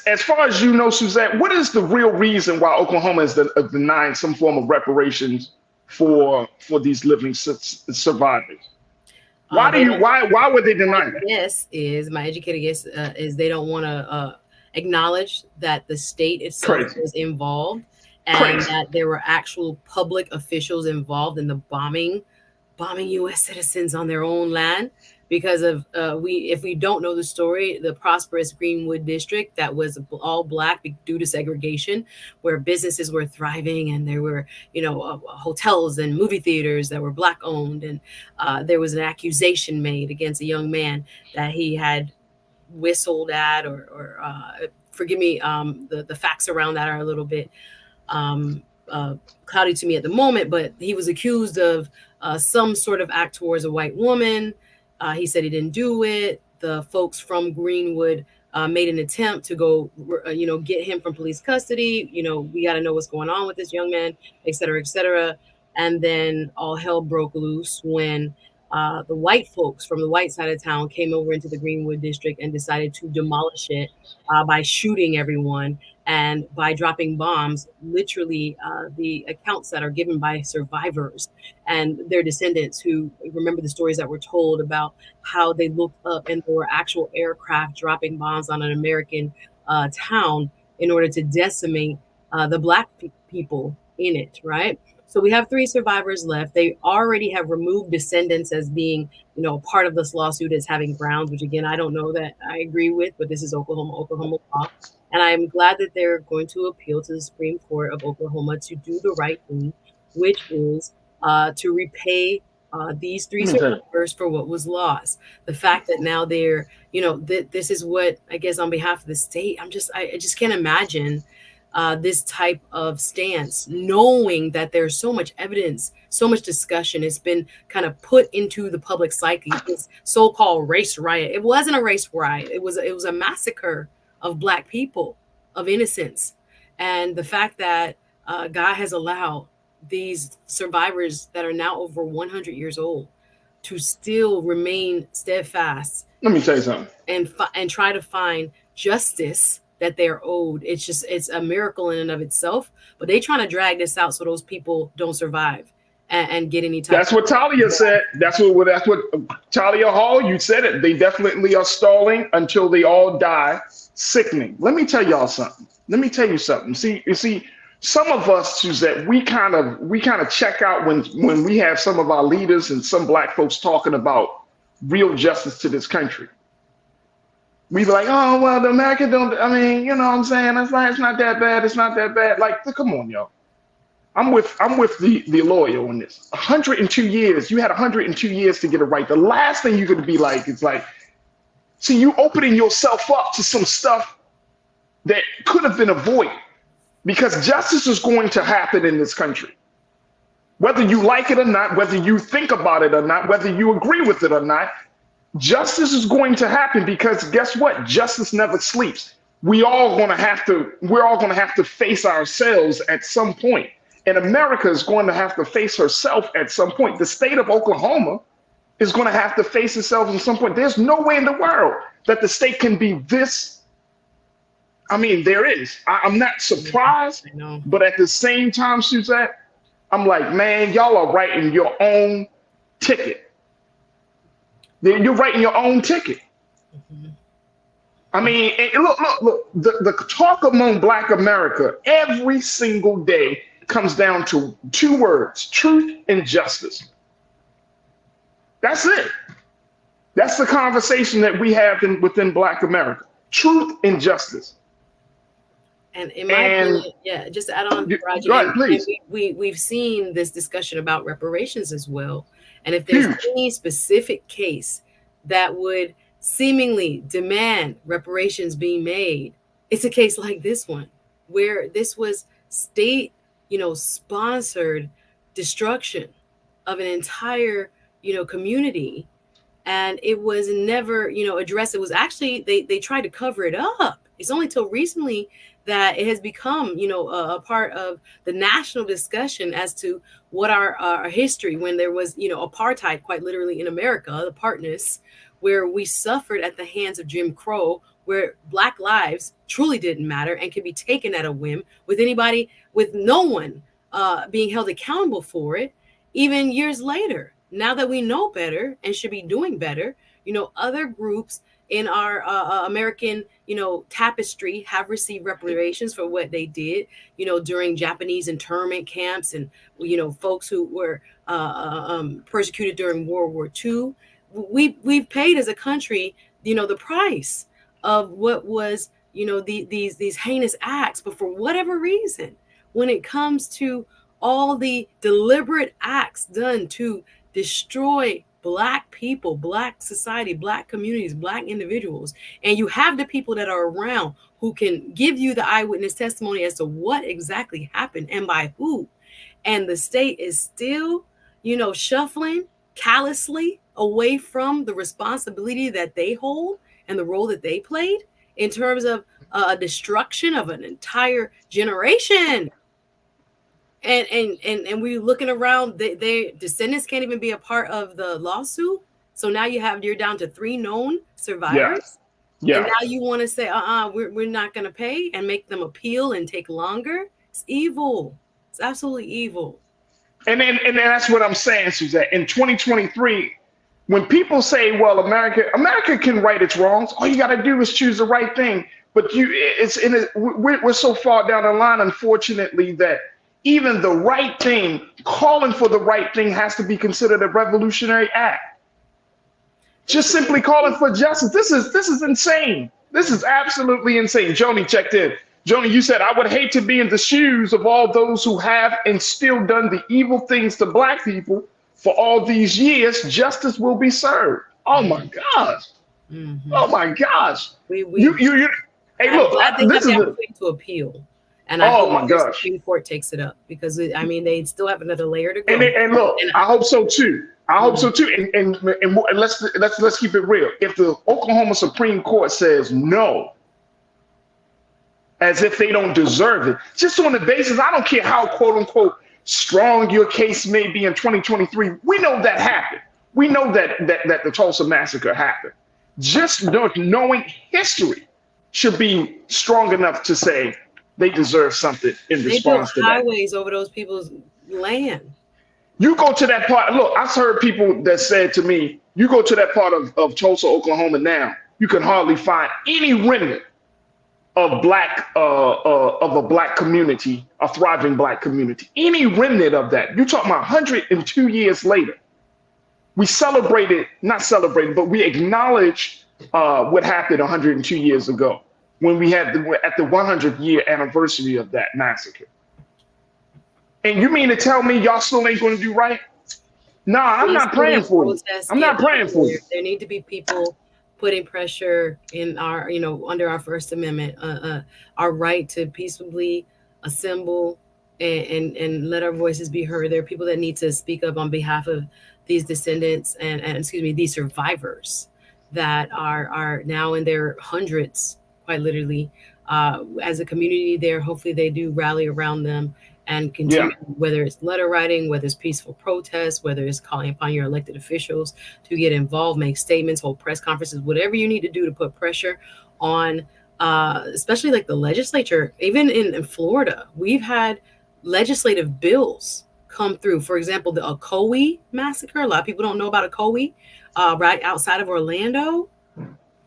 as far as you know, Suzette, what is the real reason why Oklahoma is denying some form of reparations for these living survivors? Why would they deny that? Yes, is my educated guess is they don't want to acknowledge that the state itself was involved and that there were actual public officials involved in the bombing U.S. citizens on their own land. Because of if we don't know the story, the prosperous Greenwood district that was all black due to segregation, where businesses were thriving and there were hotels and movie theaters that were black owned, and there was an accusation made against a young man that he had whistled at or forgive me, the facts around that are a little bit cloudy to me at the moment, but he was accused of some sort of act towards a white woman. He said he didn't do it. The folks from Greenwood made an attempt to go, get him from police custody. We got to know what's going on with this young man, et cetera, et cetera. And then all hell broke loose when the white folks from the white side of town came over into the Greenwood district and decided to demolish it by shooting everyone and by dropping bombs. Literally, the accounts that are given by survivors and their descendants who remember the stories that were told about how they looked up and there were actual aircraft dropping bombs on an American town in order to decimate the black people in it, right? So we have 3 survivors left. They already have removed descendants as being, part of this lawsuit as having grounds, which again, I don't know that I agree with, but this is Oklahoma law. And I'm glad that they're going to appeal to the Supreme Court of Oklahoma to do the right thing, which is to repay these 3 survivors for what was lost. The fact that now they're, this is what, I guess on behalf of the state, I just can't imagine this type of stance, knowing that there's so much evidence, so much discussion. It's been kind of put into the public psyche, this so-called race riot. It wasn't a race riot. It was a massacre of black people, of innocence. And the fact that God has allowed these survivors that are now over 100 years old to still remain steadfast. Let me tell you something. And try to find justice that they're owed. It's a miracle in and of itself, but they trying to drag this out so those people don't survive and get any type. That's what Talia said. That's what Talia Hall, you said it. They definitely are stalling until they all die. Sickening. Let me tell y'all something. Let me tell you something. You see, some of us, Suzette, we kind of check out when we have some of our leaders and some black folks talking about real justice to this country. We be like, oh, well, the American don't, you know what I'm saying? It's not that bad. It's not that bad. Like, come on, y'all. I'm with the lawyer on this. 102 years. You had 102 years to get it right. The last thing you're going to be like is like, see, you opening yourself up to some stuff that could have been avoided, because justice is going to happen in this country. Whether you like it or not, whether you think about it or not, whether you agree with it or not, justice is going to happen, because guess what? Justice never sleeps. We're all going to have to face ourselves at some point. And America is going to have to face herself at some point. The state of Oklahoma is going to have to face itself at some point. There's no way in the world that the state can be this. I mean, there is. I'm not surprised, but at the same time, Suzette, I'm like, man, y'all are writing your own ticket. You're writing your own ticket. I mean, and look, the talk among Black America every single day comes down to two words: truth and justice. That's it. That's the conversation that we have within Black America: truth and justice. And in my opinion, yeah, just to add on, Roger, go ahead, please. We've seen this discussion about reparations as well. And if there's any specific case that would seemingly demand reparations being made, it's a case like this one, where this was state, sponsored destruction of an entire, community, and it was never, addressed. It was actually they tried to cover it up. It's only till recently that it has become, a part of the national discussion as to what our history, when there was, apartheid, quite literally in America, the partness, where we suffered at the hands of Jim Crow, where Black lives truly didn't matter and could be taken at a whim with no one being held accountable for it, even years later. Now that we know better and should be doing better, other groups in our American, tapestry have received reparations for what they did, during Japanese internment camps and, folks who were persecuted during World War II. We've paid as a country, the price of what was, these heinous acts. But for whatever reason, when it comes to all the deliberate acts done to destroy Black people, Black society, Black communities, Black individuals, and you have the people that are around who can give you the eyewitness testimony as to what exactly happened and by who, and the state is still, shuffling callously away from the responsibility that they hold and the role that they played in terms of destruction of an entire generation. And we're looking around, their descendants can't even be a part of the lawsuit. So now you're down to 3 known survivors. Yeah. And now you want to say, we're not going to pay and make them appeal and take longer. It's evil. It's absolutely evil. And that's what I'm saying, Suzette. In 2023, when people say, well, America can right its wrongs, all you got to do is choose the right thing. But we're so far down the line, unfortunately, that even the right thing, calling for the right thing, has to be considered a revolutionary act. Just simply calling for justice. This is insane. This is absolutely insane. Joni checked in. Joni, you said, I would hate to be in the shoes of all those who have and still done the evil things to Black people for all these years. Justice will be served. Oh my gosh. Mm-hmm. Oh my gosh. Hey, look, I think to appeal. And I hope the Supreme Court takes it up, because they still have another layer to go. And look, I hope so too. And let's keep it real. If the Oklahoma Supreme Court says no, as if they don't deserve it, just on the basis, I don't care how quote unquote strong your case may be in 2023. We know that happened. We know that the Tulsa Massacre happened. Just knowing history should be strong enough to say they deserve something in response to that. They built highways over those people's land. You go to that part. Look, I've heard people that said to me, you go to that part of Tulsa, Oklahoma now, you can hardly find any remnant of a Black community, a thriving Black community. Any remnant of that. You're talking about 102 years later. We but we acknowledge what happened 102 years ago, when we had at the 100-year anniversary of that massacre. And you mean to tell me y'all still ain't going to do right? Nah, I'm not praying for you. I'm not praying for you. There need to be people putting pressure in our, under our First Amendment, our right to peaceably assemble and let our voices be heard. There are people that need to speak up on behalf of these descendants and these survivors that are now in their hundreds, quite literally. As a community there, hopefully they do rally around them and continue, whether it's letter writing, whether it's peaceful protests, whether it's calling upon your elected officials to get involved, make statements, hold press conferences, whatever you need to do to put pressure on, especially like the legislature. Even in Florida, we've had legislative bills come through. For example, the Ocoee Massacre. A lot of people don't know about Ocoee, right outside of Orlando.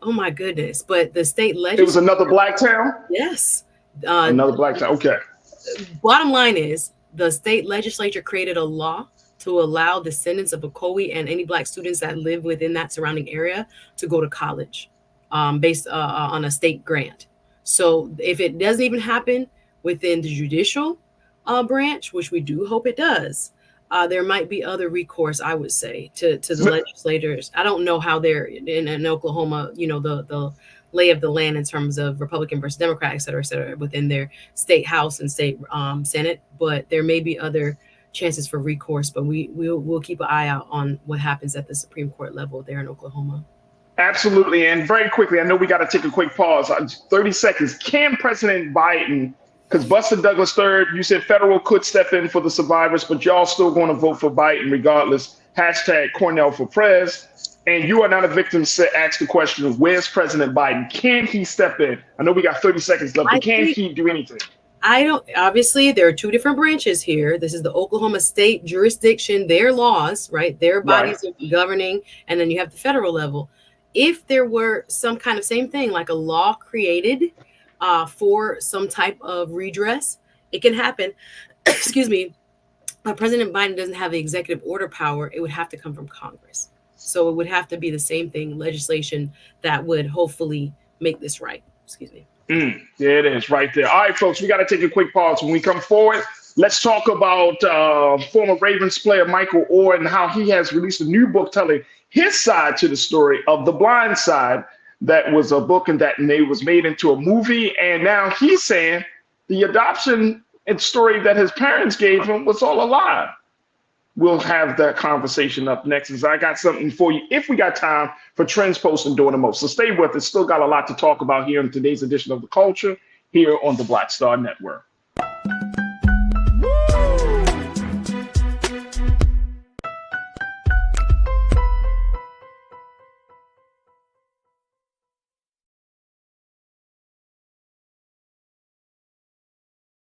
Oh my goodness. But the state legislature. It was another black town? Yes. Another black town. Okay. Bottom line is the state legislature created a law to allow descendants of Ocoee and any black students that live within that surrounding area to go to college based on a state grant. So if it doesn't even happen within the judicial branch, which we do hope it does, there might be other recourse, I would say, to the legislators. I don't know how they're in Oklahoma, the lay of the land in terms of Republican versus Democrat, et cetera, within their state house and state Senate. But there may be other chances for recourse, but we'll keep an eye out on what happens at the Supreme Court level there in Oklahoma. Absolutely. And very quickly, I know we got to take a quick pause. 30 seconds. Can President Biden, because Buster Douglas III, you said federal could step in for the survivors, but y'all still going to vote for Biden regardless. # Cornell for Prez. And you are not a victim. Ask the question, where's President Biden? Can he step in? I know we got 30 seconds left, but can he do anything? Obviously, there are two different branches here. This is the Oklahoma state jurisdiction, their laws, right? Their bodies of governing. And then you have the federal level. If there were some kind of same thing, like a law created for some type of redress, it can happen. Excuse me. President Biden doesn't have the executive order power. It would have to come from Congress. So it would have to be the same thing, legislation that would hopefully make this right. Excuse me. There it is right there. All right, folks, we got to take a quick pause. When we come forward, let's talk about former Ravens player Michael Orr and how he has released a new book telling his side to the story of The Blind Side. That was a book and that was made into a movie. And now he's saying the adoption and story that his parents gave him was all a lie. We'll have that conversation up next, as I got something for you if we got time for Trends, Post, and Doing the Most. So stay with us. Still got a lot to talk about here in today's edition of The Culture here on the Black Star Network.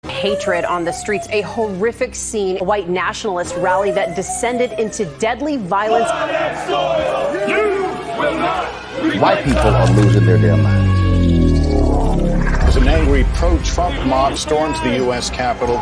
Hatred on the streets, a horrific scene, a white nationalist rally that descended into deadly violence. White people are losing their damn minds. As an angry pro-Trump mob storms the U.S. Capitol,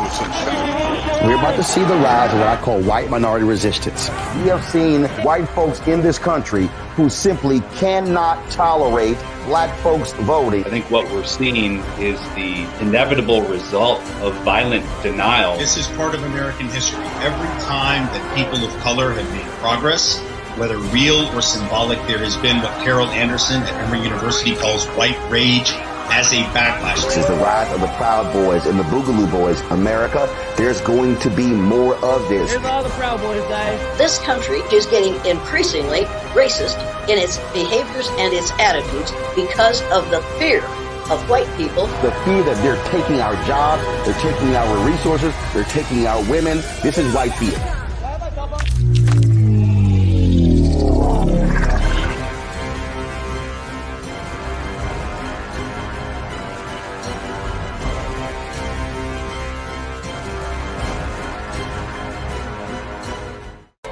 we're about to see the rise of what I call white minority resistance. We have seen white folks in this country who simply cannot tolerate black folks voting. I think what we're seeing is the inevitable result of violent denial. This is part of American history. Every time that people of color have made progress, whether real or symbolic, there has been what Carol Anderson at Emory University calls white rage as a backlash. This is the rise of the Proud Boys and the Boogaloo Boys. America, there's going to be more of this. Here's all the Proud Boys, guys. This country is getting increasingly racist in its behaviors and its attitudes because of the fear of white people. The fear that they're taking our jobs, they're taking our resources, they're taking our women. This is white fear.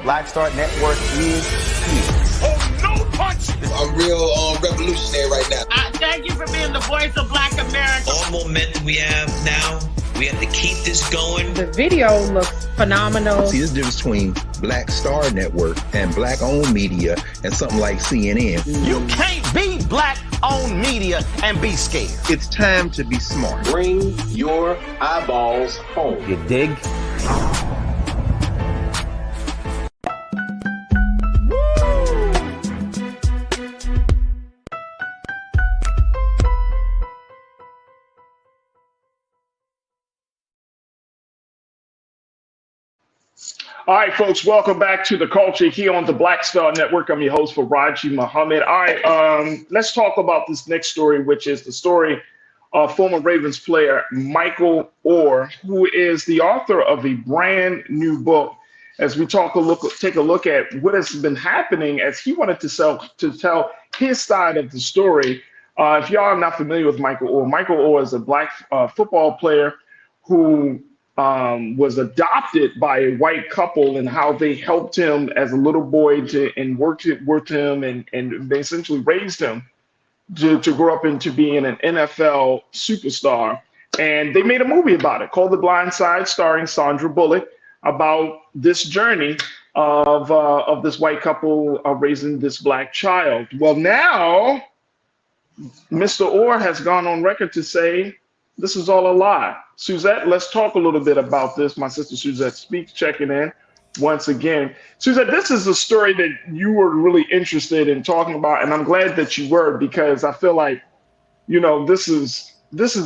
Black Star Network is here. Oh, no punch! I'm real revolutionary right now. Thank you for being the voice of Black America. All momentum we have now, we have to keep this going. The video looks phenomenal. See, this difference between Black Star Network and black-owned media and something like CNN. You can't be black-owned media and be scared. It's time to be smart. Bring your eyeballs home. You dig? All right, folks, welcome back to the culture here on the Black Star Network. I'm your host, Farajii Muhammad. All right, let's talk about this next story, which is the story of former Ravens player Michael Oher, who is the author of a brand new book. As we take a look at what has been happening, as he wanted to tell his side of the story. If y'all are not familiar with Michael Oher is a black football player who was adopted by a white couple, and how they helped him as a little boy and worked with him and they essentially raised him to grow up into being an NFL superstar. And they made a movie about it called The Blind Side, starring Sandra Bullock, about this journey of this white couple raising this black child. Well, now Mr. Oher has gone on record to say this is all a lie. Suzette, let's talk a little bit about this. My sister Suzette Speaks checking in once again. Suzette, this is a story that you were really interested in talking about, and I'm glad that you were, because I feel like, you know, this is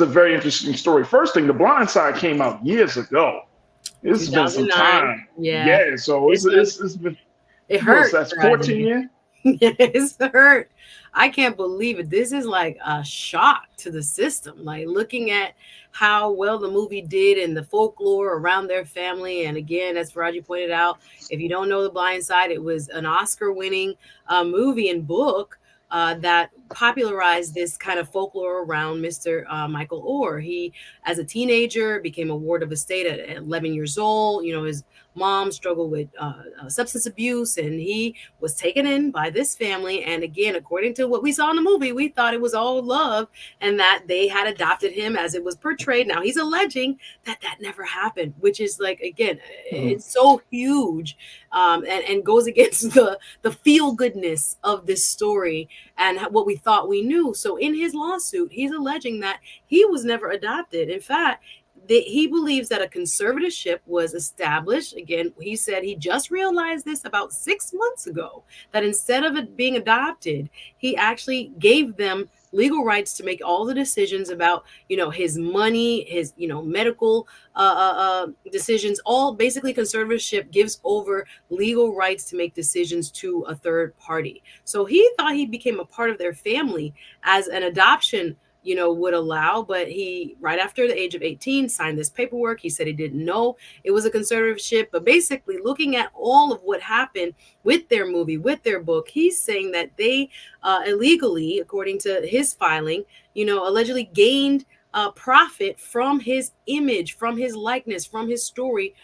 a very interesting story. First thing, The Blind Side came out years ago. It's been some time. Yeah. So it's been. It hurt. That's 14 years. It's hurt. I can't believe it. This is like a shock to the system. Like looking at how well the movie did and the folklore around their family. And again, as Farajii pointed out, if you don't know The Blind Side, it was an Oscar-winning movie and book that popularized this kind of folklore around Mr. Michael Oher. He, as a teenager, became a ward of a state at 11 years old. You know, his mom struggled with substance abuse, and he was taken in by this family. And again, according to what we saw in the movie, we thought it was all love and that they had adopted him as it was portrayed. Now he's alleging that never happened, which is like, again, it's so huge and goes against the feel goodness of this story and what we thought we knew. So in his lawsuit, he's alleging that he was never adopted. In fact, he believes that a conservatorship was established. Again, he said he just realized this about 6 months ago, that instead of it being adopted, he actually gave them legal rights to make all the decisions about, you know, his money, his, you know, medical decisions. All basically conservatorship gives over legal rights to make decisions to a third party. So he thought he became a part of their family as an adoption, you know, would allow, but he, right after the age of 18, signed this paperwork. He said he didn't know it was a conservatorship, but basically looking at all of what happened with their movie, with their book, he's saying that they illegally, according to his filing, you know, allegedly gained profit from his image, from his likeness, from his story,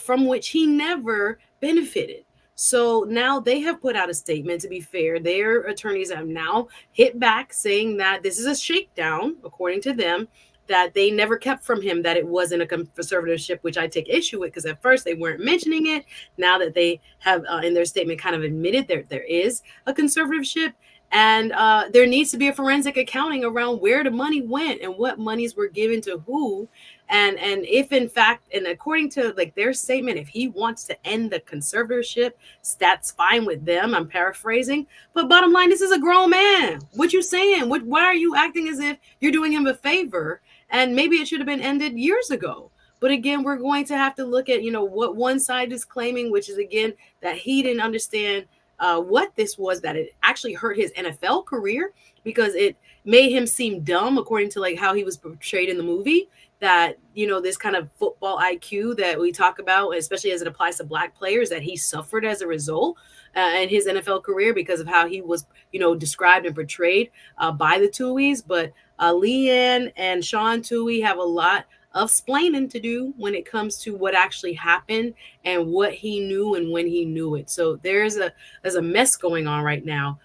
from which he never benefited. So now they have put out a statement. To be fair, their attorneys have now hit back saying that this is a shakedown, according to them, that they never kept from him that it wasn't a conservatorship, which I take issue with, because at first they weren't mentioning it. Now that they have in their statement kind of admitted there is a conservatorship, and there needs to be a forensic accounting around where the money went and what monies were given to who. And if in fact, and according to like their statement, if he wants to end the conservatorship, that's fine with them. I'm paraphrasing, but bottom line, this is a grown man. What you saying? Why are you acting as if you're doing him a favor? And maybe it should have been ended years ago. But again, we're going to have to look at, you know, what one side is claiming, which is again that he didn't understand what this was, that it actually hurt his NFL career because it made him seem dumb, according to like how he was portrayed in the movie. That, you know, this kind of football IQ that we talk about, especially as it applies to black players, that he suffered as a result in his NFL career because of how he was, you know, described and portrayed by the Tuohys. But Leanne and Sean Tuohy have a lot of splaining to do when it comes to what actually happened and what he knew and when he knew it. So there's a mess going on right now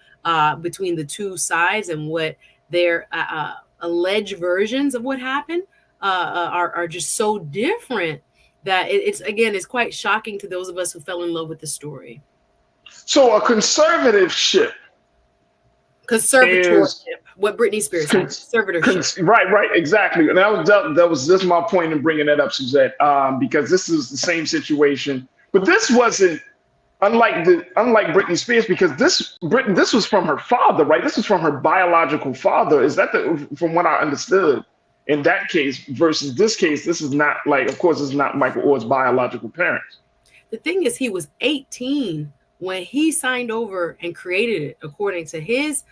between the two sides, and what their alleged versions of what happened are just so different that it's quite shocking to those of us who fell in love with the story. So a conservatorship Conservatorship. What Britney Spears had. Conservatorship. Right, exactly. And that was just my point in bringing that up, Suzette, because this is the same situation. But this wasn't unlike Britney Spears, because this was from her father, right? This was from her biological father. Is that from what I understood? In that case versus this case, this is not like, of course, it's not Michael Oher's biological parents. The thing is, he was 18 when he signed over and created it, according to his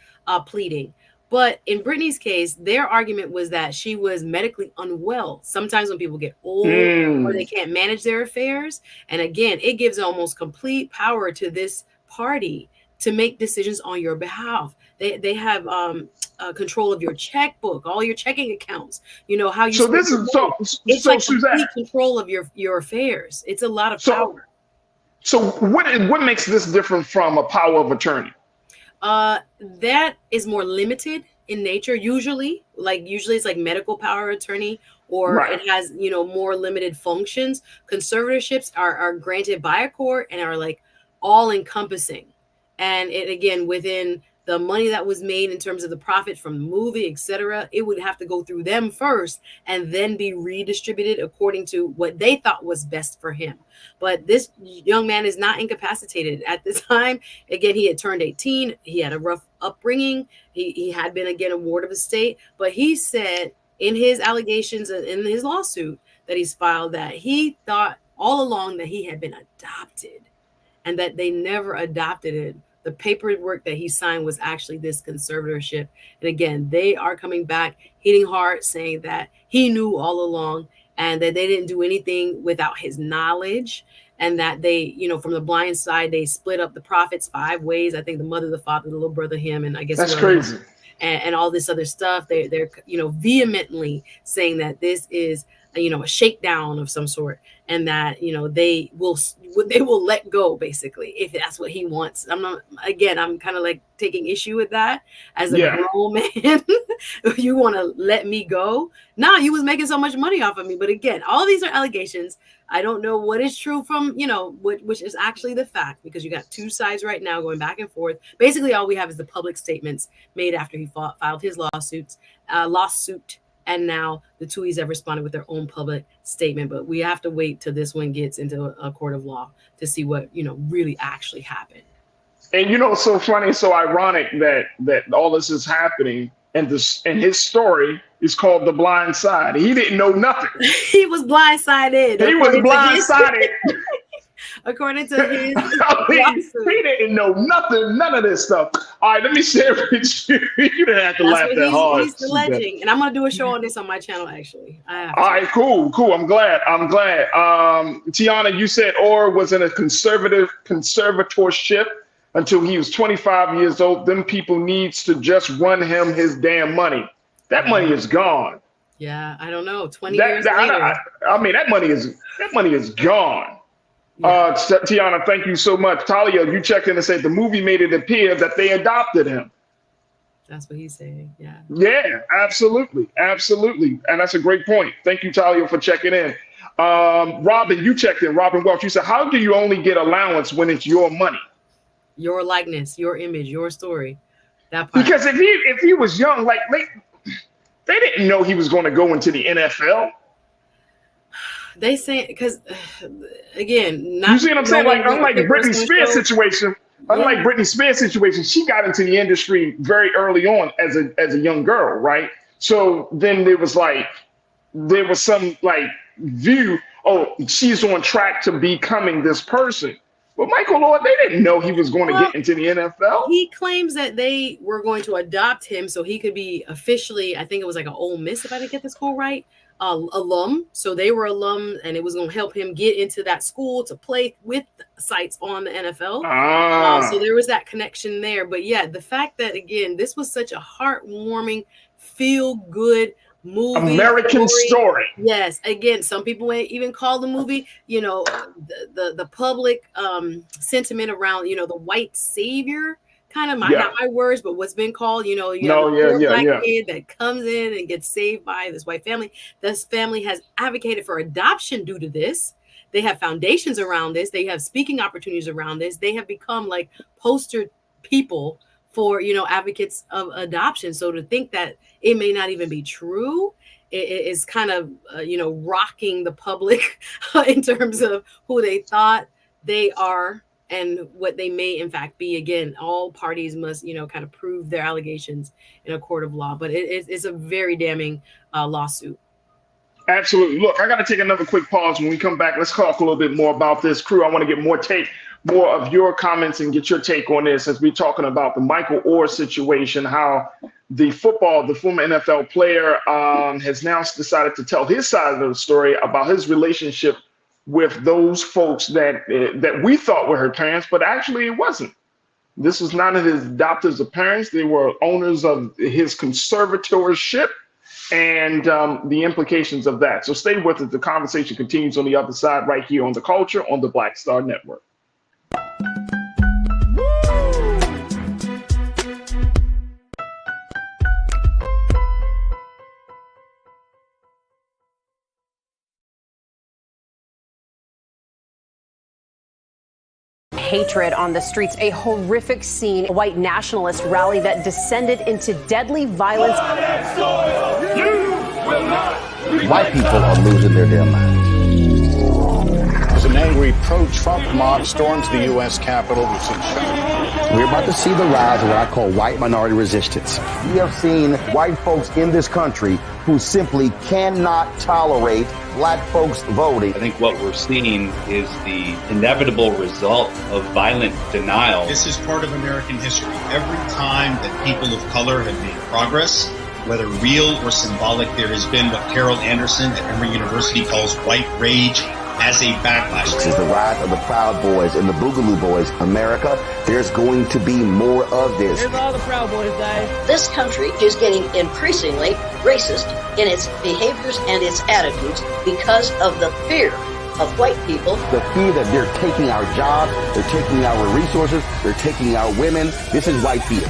pleading. But in Britney's case, their argument was that she was medically unwell. Sometimes when people get old or they can't manage their affairs. And again, it gives almost complete power to this party to make decisions on your behalf. They have control of your checkbook, all your checking accounts. You know how you. So this is it's like complete control of your affairs. It's a lot of power. So what makes this different from a power of attorney? That is more limited in nature. Usually it's like medical power of attorney, or it has, more limited functions. Conservatorships are granted by a court and are like all encompassing. And it, again, within the money that was made in terms of the profit from the movie, etc., it would have to go through them first and then be redistributed according to what they thought was best for him. But this young man is not incapacitated at the time. Again, he had turned 18. He had a rough upbringing. He had been, again, a ward of a state. But he said in his allegations, in his lawsuit that he's filed, that he thought all along that he had been adopted and that they never adopted him. The paperwork that he signed was actually this conservatorship. And again, they are coming back hitting hard, saying that he knew all along and that they didn't do anything without his knowledge, and that they, from the blind side, they split up the profits 5 ways. I think the mother, the father, the little brother, him, and I guess that's crazy. And all this other stuff. They're vehemently saying that this is a shakedown of some sort, and that they will let go, basically, if that's what he wants. I'm kind of like taking issue with that as a grown man. You want to let me go? Nah, you was making so much money off of me. But again, all these are allegations. I don't know what is true from which is actually the fact, because you got two sides right now going back and forth. Basically, all we have is the public statements made after he filed his lawsuit. And now the Tuohys have responded with their own public statement. But we have to wait till this one gets into a court of law to see what, really actually happened. And, it's so funny, so ironic that all this is happening. And his story is called The Blind Side. He didn't know nothing. He was blindsided. He was blindsided. According to his lawsuit. He didn't know nothing, none of this stuff. All right, let me share with you. You didn't have to laugh that hard. He's alleging, and I'm going to do a show on this on my channel, actually. All right, cool. I'm glad. Tiana, you said Orr was in a conservatorship until he was 25 years old. Them people needs to just run him his damn money. That money is gone. Yeah, I don't know. 20 years later. I mean, that money is gone. Yeah. Tiana, thank you so much. Talia, you checked in and said the movie made it appear that they adopted him. That's what he's saying. Yeah. Yeah, absolutely. And that's a great point. Thank you, Talia, for checking in. Robin, you checked in. Robin Welch, you said, how do you only get allowance when it's your money? Your likeness, your image, your story. That part. Because if he was young, like they didn't know he was going to go into the NFL. They say, because again, you see what I'm saying? Like, unlike Britney Spears situation, she got into the industry very early on as a young girl, right? So then there was some view, oh, she's on track to becoming this person. But Michael Oher, they didn't know he was going to get into the NFL. He claims that they were going to adopt him so he could be officially, I think it was like an Ole Miss, if I didn't get the school right, alum. So they were alum, and it was going to help him get into that school to play with sites on the NFL. So there was that connection there. But yeah, the fact that, again, this was such a heartwarming, feel-good movie, American story. Yes, again, some people even call the movie, the public sentiment around, the white savior, kind of not my words, but what's been called, you have a black kid that comes in and gets saved by this white family. This family has advocated for adoption due to this. They have foundations around this. They have speaking opportunities around this. They have become like poster people for, advocates of adoption. So to think that it may not even be true, it is kind of, rocking the public in terms of who they thought they are and what they may in fact be. Again, all parties must, kind of prove their allegations in a court of law. But it's a very damning lawsuit. Absolutely. Look, I got to take another quick pause. When we come back, let's talk a little bit more about this. Crew, I want to get more of your comments and get your take on this as we're talking about the Michael Oher situation, how the former NFL player has now decided to tell his side of the story about his relationship with those folks that we thought were her parents, but actually it wasn't. This was not his adoptive parents. They were owners of his conservatorship and the implications of that. So stay with us. The conversation continues on the other side right here on The Culture on the Black Star Network. Hatred on the streets, a horrific scene, a white nationalist rally that descended into deadly violence. White people are losing their damn minds. As an angry pro-Trump mob storms the U.S. Capitol, we've seen shots. We're about to see the rise of what I call white minority resistance. We have seen white folks in this country who simply cannot tolerate black folks voting. I think what we're seeing is the inevitable result of violent denial. This is part of American history. Every time that people of color have made progress, whether real or symbolic, there has been what Carol Anderson at Emory University calls white rage as a backlash. This is the rise of the Proud Boys and the Boogaloo Boys. America, there's going to be more of this. Here's all the Proud Boys, guys. This country is getting increasingly racist in its behaviors and its attitudes because of the fear of white people. The fear that they're taking our jobs, they're taking our resources, they're taking our women. This is white fear.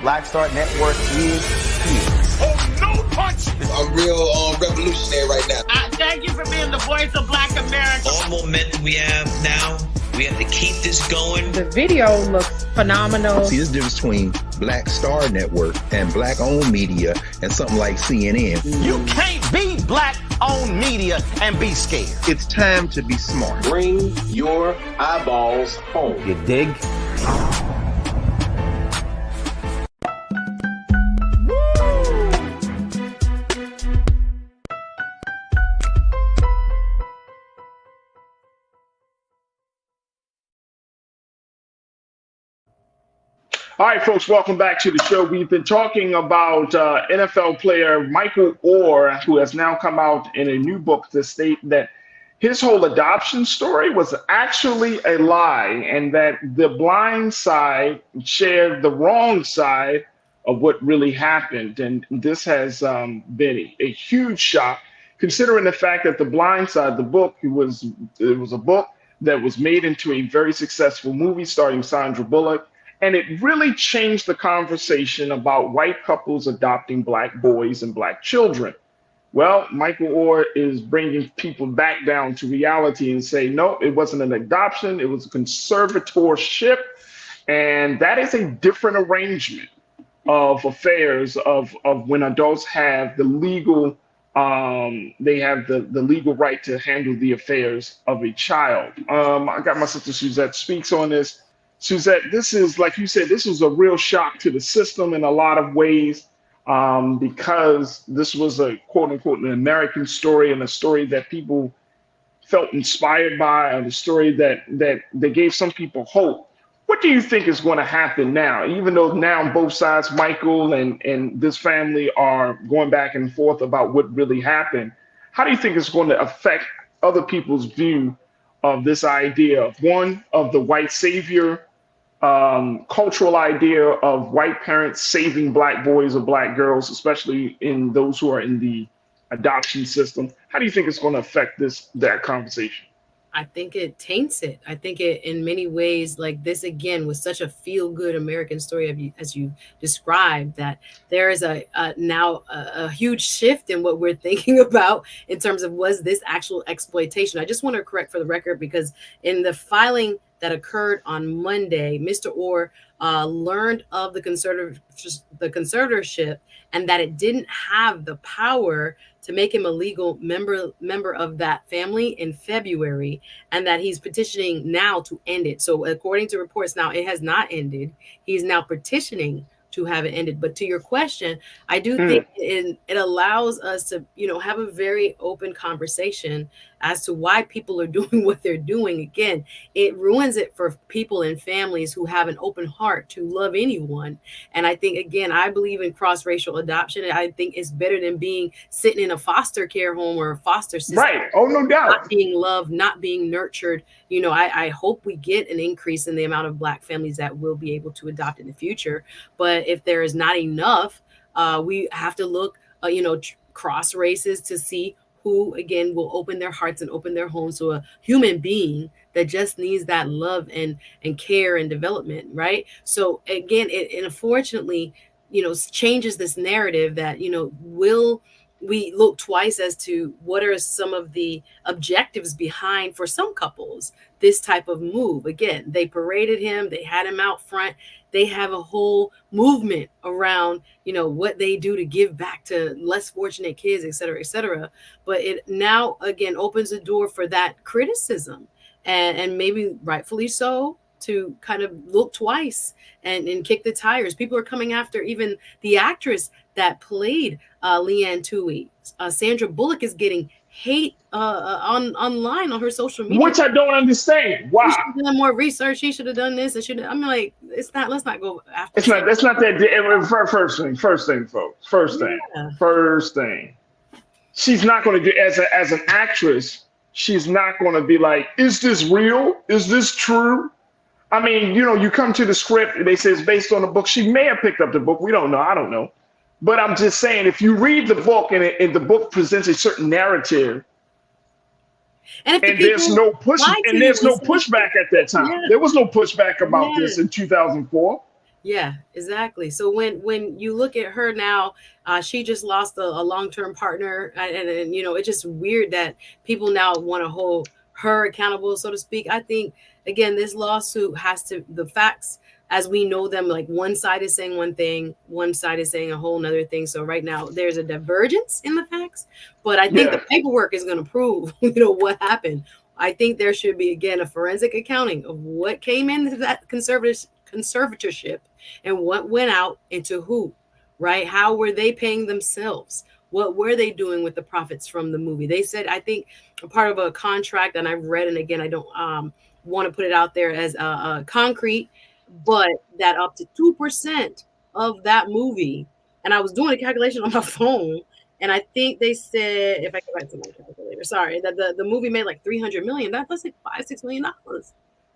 Black Star Network is here. Oh, no punch! I'm real revolutionary right now. Thank you for being the voice of Black America. All momentum we have now, we have to keep this going. The video looks phenomenal. See, there's a difference between Black Star Network and black-owned media and something like CNN. You can't be black-owned media and be scared. It's time to be smart. Bring your eyeballs home. You dig? All right, folks, welcome back to the show. We've been talking about NFL player Michael Oher, who has now come out in a new book to state that his whole adoption story was actually a lie and that the blind side shared the wrong side of what really happened. And this has been a huge shock, considering the fact that the blind side, the book, it was a book that was made into a very successful movie starring Sandra Bullock. And it really changed the conversation about white couples adopting black boys and black children. Well, Michael Oher is bringing people back down to reality and say, no, it wasn't an adoption. It was a conservatorship. And that is a different arrangement of affairs of when adults have the legal, they have the legal right to handle the affairs of a child. I got my sister Suzette speaks on this. Suzette, this is, like you said, this was a real shock to the system in a lot of ways because this was a quote unquote an American story and a story that people felt inspired by and a story that they gave some people hope. What do you think is going to happen now? Even though now both sides, Michael and this family are going back and forth about what really happened, how do you think it's going to affect other people's view of this idea of the white savior, cultural idea of white parents saving black boys or black girls, especially in those who are in the adoption system? How do you think it's going to affect that conversation? I think it taints it. I think it, in many ways, like this again was such a feel-good American story of you, as you described, that there is now a huge shift in what we're thinking about in terms of, was this actual exploitation? I just want to correct for the record, because in the filing that occurred on Monday, Mr. Orr learned of the conservatorship and that it didn't have the power to make him a legal member of that family in February, and that he's petitioning now to end it. So according to reports now, it has not ended. He's now petitioning to have it ended. But to your question, I do think it allows us to, have a very open conversation as to why people are doing what they're doing. Again, it ruins it for people and families who have an open heart to love anyone. And I think, again, I believe in cross-racial adoption. I think it's better than sitting in a foster care home or a foster system. Right. Oh, no doubt. Not being loved, not being nurtured. I hope we get an increase in the amount of Black families that will be able to adopt in the future. But if there is not enough, we have to look, cross races to see who, again, will open their hearts and open their homes to a human being that just needs that love and care and development, right? So again, it unfortunately, changes this narrative that, will we look twice as to what are some of the objectives behind, for some couples, this type of move. Again, they paraded him, they had him out front. They have a whole movement around, what they do to give back to less fortunate kids, et cetera, et cetera. But it now, again, opens the door for that criticism, and maybe rightfully so, to kind of look twice and kick the tires. People are coming after even the actress that played Leanne Tui. Sandra Bullock is getting hate online on her social media, which I don't understand. Why? She should have done more research. She should have done this. I'm like, it's not. Let's not go after. It's not. That's not that. First thing, folks. First thing. She's not going to do as an actress. She's not going to be like, is this real? Is this true? I mean, you come to the script, they say it's based on a book. She may have picked up the book. We don't know. I don't know. But I'm just saying, if you read the book and the book presents a certain narrative, and there's no pushback at that time. Yeah. There was no pushback about this in 2004. Yeah, exactly. So when you look at her now, she just lost a long-term partner, and it's just weird that people now want to hold her accountable, so to speak. I think, again, this lawsuit the facts as we know them, like one side is saying one thing, one side is saying a whole nother thing. So right now there's a divergence in the facts, but I think the paperwork is going to prove, what happened. I think there should be, again, a forensic accounting of what came into that conservatorship and what went out into who, right? How were they paying themselves? What were they doing with the profits from the movie? They said, I think, a part of a contract, and I've read, and again, I don't want to put it out there as concrete, but that up to 2% of that movie, and I was doing a calculation on my phone, and I think they said, if I go back to my calculator, sorry, that the movie made like $300 million. That's like $5-6 million.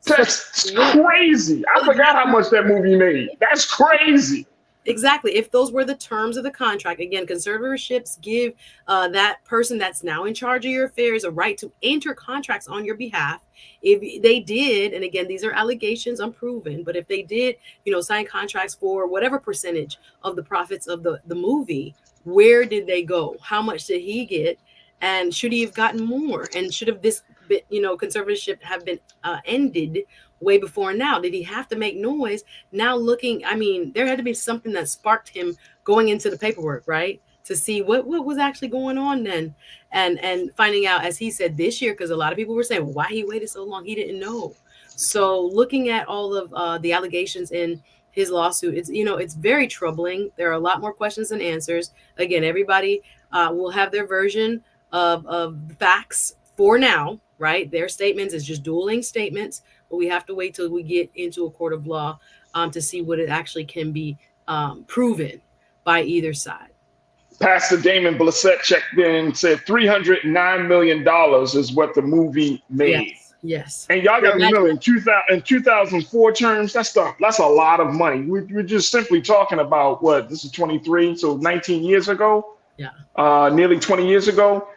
That's crazy. I forgot how much that movie made. That's crazy. Exactly. If those were the terms of the contract, again, conservatorships give that person that's now in charge of your affairs a right to enter contracts on your behalf. If they did, and again, these are allegations unproven, but if they did, sign contracts for whatever percentage of the profits of the movie, where did they go? How much did he get? And should he have gotten more? And should have this, conservatorship have been ended way before now? Did he have to make noise? Now there had to be something that sparked him going into the paperwork, right? To see what was actually going on then. And finding out, as he said, this year, because a lot of people were saying, well, why he waited so long? He didn't know. So looking at all of the allegations in his lawsuit, it's very troubling. There are a lot more questions than answers. Again, everybody will have their version of facts for now, right? Their statements is just dueling statements, but we have to wait till we get into a court of law to see what it actually can be proven by either side. Pastor Damon Blissett checked in and said $309 million is what the movie made. Yes. And y'all got to know, in 2004 terms, that's a lot of money. We're just simply talking about this is 23, so 19 years ago. Yeah. Nearly 20 years ago.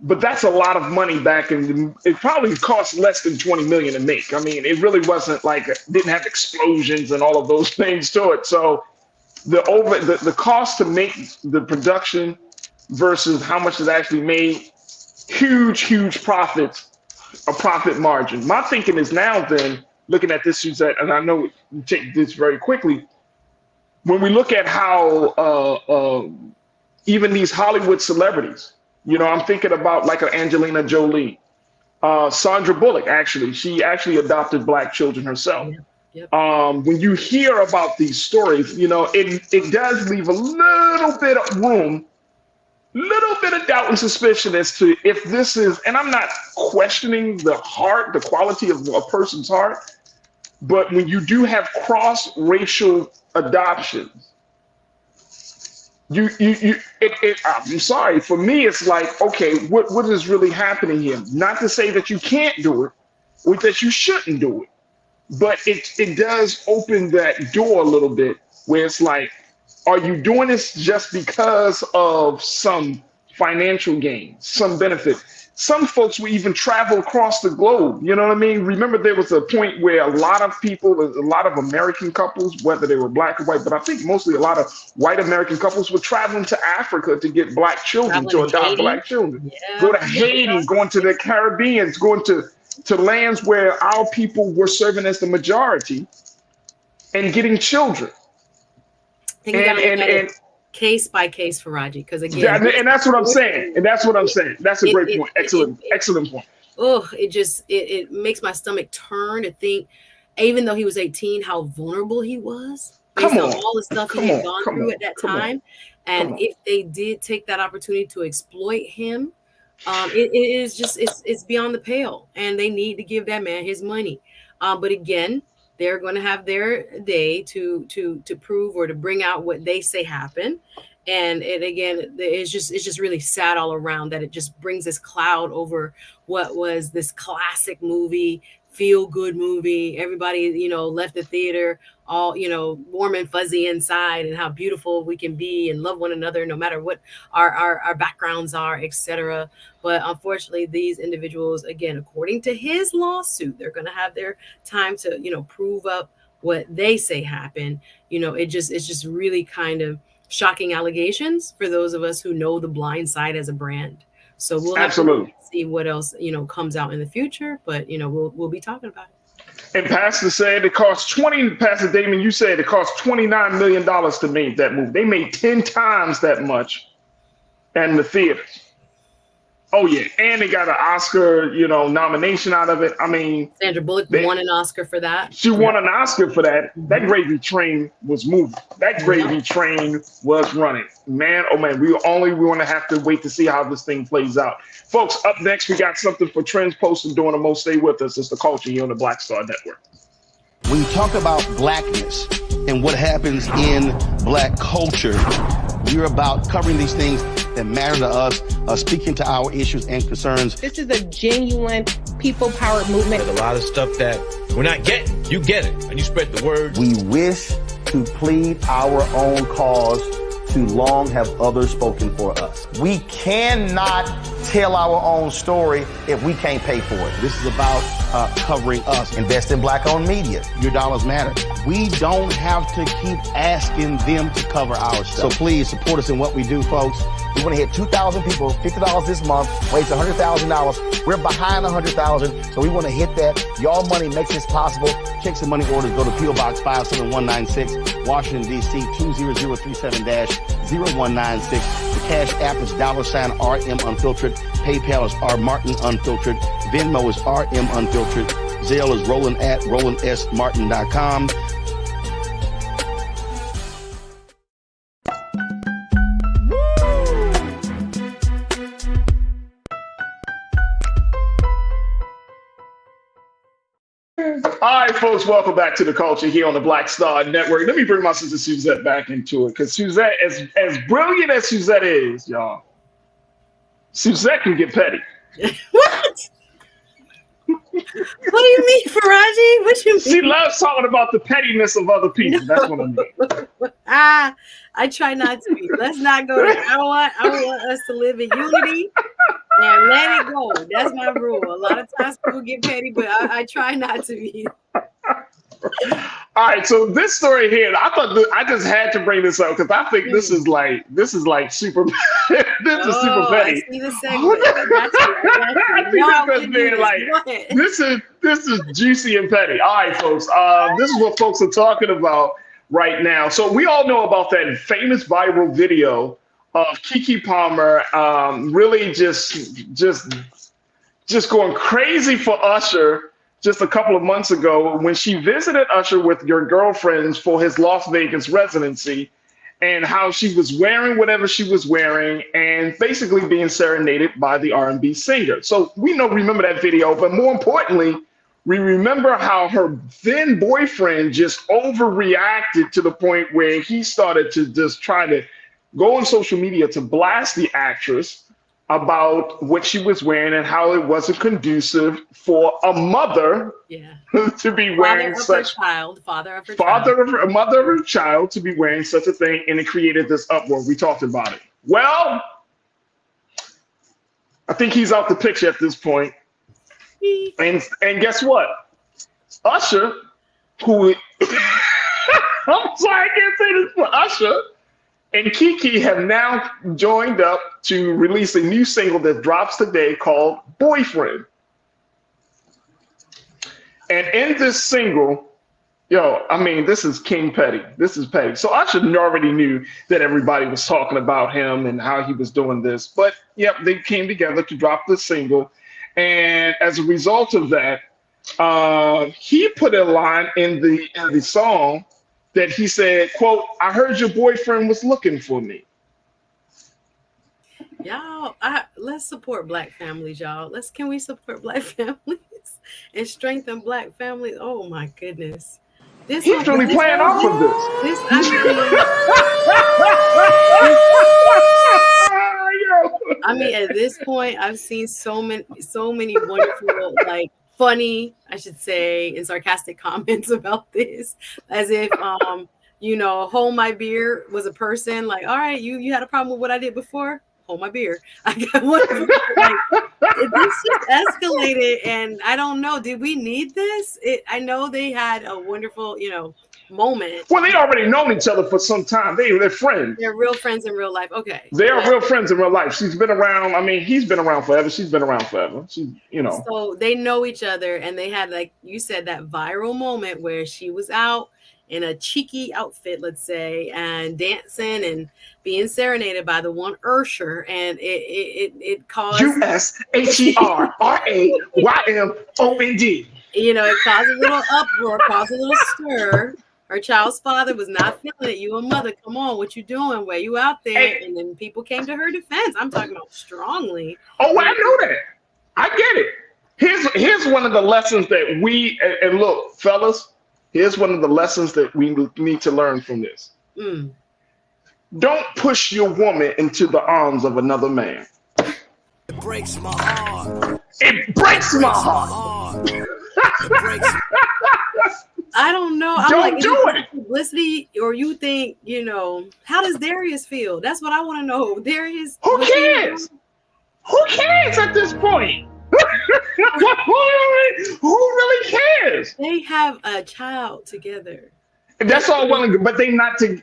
but that's a lot of money back, and it probably cost less than 20 million to make. I mean, it really wasn't like didn't have explosions and all of those things to it. So the cost to make the production versus how much it actually made, huge profits, a profit margin. My thinking is now then looking at this, Suzette, and I know you take this very quickly. When we look at how even these Hollywood celebrities, you know, I'm thinking about like an Angelina Jolie, Sandra Bullock. She actually adopted Black children herself. Yep. When you hear about these stories, you know, it does leave a little bit of room, little bit of doubt and suspicion as to if this is, and I'm not questioning the quality of a person's heart, but when you do have cross-racial adoptions, I'm sorry, for me, it's like, okay, what is really happening here? Not to say that you can't do it or that you shouldn't do it, but it does open that door a little bit where it's like, are you doing this just because of some financial gain, some benefit? Some folks will even travel across the globe. You know what I mean? Remember, there was a point where a lot of people, a lot of American couples, whether they were Black or white, but I think mostly a lot of white American couples were traveling to Africa to get Black children, to adopt Black children. Yeah. Go to Haiti, going to the Caribbean, going to lands where our people were serving as the majority and getting children. And case by case, Farajii, because again, yeah, and that's what I'm saying. That's a great point. Excellent point. Oh, it makes my stomach turn to think, even though he was 18, how vulnerable he was based on all the stuff he had gone through at that time. And if they did take that opportunity to exploit him, it's beyond the pale, and they need to give that man his money. But again, they're going to have their day to prove or to bring out what they say happened. And again, it's just really sad all around that it just brings this cloud over what was this classic movie, feel good movie. Everybody, you know, left the theater all, you know, warm and fuzzy inside, and how beautiful we can be and love one another no matter what our backgrounds are, etc. But unfortunately, these individuals, again, according to his lawsuit, they're going to have their time to, you know, prove up what they say happened. You know, it's just really kind of shocking allegations for those of us who know the Blind Side as a brand. So we'll have to see what else, you know, comes out in the future, but, you know, we'll be talking about it. And Pastor said it cost Pastor Damon, you said it cost $29 million to make that movie. They made 10 times that much in the theaters. Oh yeah, and they got an Oscar, you know, nomination out of it. I mean, Sandra Bullock won an Oscar for that. She won an Oscar for that. That gravy train was moving. That gravy train was running. Man, oh man, we want to have to wait to see how this thing plays out. Folks, up next, we got something for Trends Post and Doing the Most. Stay with us. It's The Culture here on the Black Star Network. When you talk about blackness and what happens in Black culture, we're about covering these things that matter to us, speaking to our issues and concerns. This is a genuine people-powered movement. There's a lot of stuff that we're not getting. You get it, and you spread the word. We wish to plead our own cause. Too long have others spoken for us. We cannot tell our own story if we can't pay for it. This is about covering us. Invest in Black-owned media. Your dollars matter. We don't have to keep asking them to cover our stuff. So please support us in what we do, folks. We want to hit 2,000 people, $50 this month, raise $100,000. We're behind 100,000, so we want to hit that. Y'all money makes this possible. Check some money orders. Go to P.O. Box 57196, Washington, D.C. 20037-0196. The Cash App is $RM Unfiltered. PayPal is R Martin Unfiltered. Venmo is RM Unfiltered. Zelle is Roland at RolandSMartin.com. All right, folks, welcome back to The Culture here on the Black Star Network. Let me bring my sister Suzette back into it, because Suzette, as brilliant as Suzette is, y'all, Suzette can get petty. What? What do you mean, Farajii? What you mean? She loves talking about the pettiness of other people. That's what I mean. I try not to be. Let's not go there. I want us to live in unity and let it go. That's my rule. A lot of times people get petty, but I try not to be. All right, so this story here, I just had to bring this up because I think this is like super. This is super petty. I see the segment. I think this is juicy and petty. All right, folks. This is what folks are talking about right now. So we all know about that famous viral video of Keke Palmer really just going crazy for Usher just a couple of months ago when she visited Usher with your girlfriends for his Las Vegas residency, and how she was wearing whatever she was wearing and basically being serenaded by the R&B singer. So we remember that video, but more importantly, we remember how her then boyfriend just overreacted to the point where he started to just try to go on social media to blast the actress about what she was wearing and how it wasn't conducive for a mother to be wearing such mother of her child to be wearing such a thing, and it created this uproar. We talked about it. Well, I think he's out the picture at this point. And guess what? Usher, who I'm sorry, I can't say this for Usher, and Keke have now joined up to release a new single that drops today called Boyfriend. And in this single, this is King Petty. This is petty. So Usher already knew that everybody was talking about him and how he was doing this. But they came together to drop this single. And as a result of that, he put a line in the song that he said, quote, "I heard your boyfriend was looking for me." Y'all, let's support Black families, y'all. Can we support Black families and strengthen Black families? Oh my goodness. He's really playing off of this. I mean, at this point, I've seen so many wonderful, funny, I should say, and sarcastic comments about this, as if hold my beer was a person. Like, all right, you had a problem with what I did before. Hold my beer. I got one. This just escalated, and I don't know. Did we need this? I know they had a wonderful, moment. Well, they already known each other for some time. They're friends. They're real friends in real life. Okay. They are real friends in real life. She's been around. I mean, he's been around forever. She's been around forever. So they know each other, and they had, like you said, that viral moment where she was out in a cheeky outfit, let's say, and dancing and being serenaded by the one Usher, and it caused USHERRAYMOND. It caused a little uproar, caused a little stir. Her child's father was not feeling it. You a mother, come on, what you doing? Where you out there? And then people came to her defense. I'm talking about strongly. Oh, I know that. I get it. Here's one of the lessons that and look, fellas, here's one of the lessons that we need to learn from this. Don't push your woman into the arms of another man. It breaks my heart. It breaks my heart. I don't know. I'm Don't do it. Publicity, or you think, how does Darius feel? That's what I want to know. Darius. Who cares? Who cares at this point? Who really cares? They have a child together. That's all well and good, but they not to.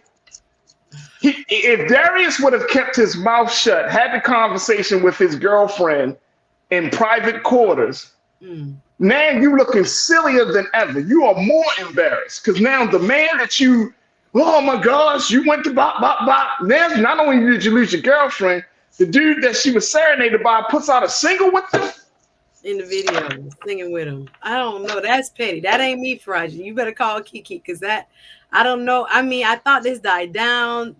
If Darius would have kept his mouth shut, had the conversation with his girlfriend in private quarters, now you looking sillier than ever. You are more embarrassed because now the man that oh my gosh, you went to bop, bop, bop. Now, not only did you lose your girlfriend, the dude that she was serenaded by puts out a single with them. In the video, singing with him. I don't know. That's petty. That ain't me, Farajii. You better call Keke, because I don't know. I mean, I thought this died down,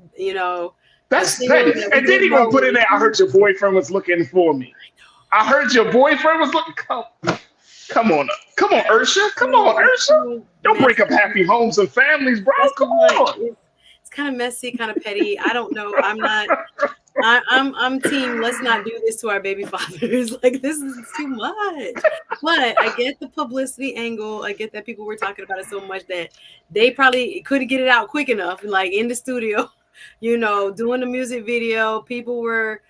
That's petty. And then he gonna put in there, I heard your boyfriend was looking for me. I heard your boyfriend was looking. Come on, Usher. Come on, Usher. Don't break up happy homes and families, bro. Come on. It's kind of messy, kind of petty. I don't know. I'm team. Let's not do this to our baby fathers. Like, this is too much. But I get the publicity angle. I get that people were talking about it so much that they probably couldn't get it out quick enough, like in the studio. doing the music video. People were,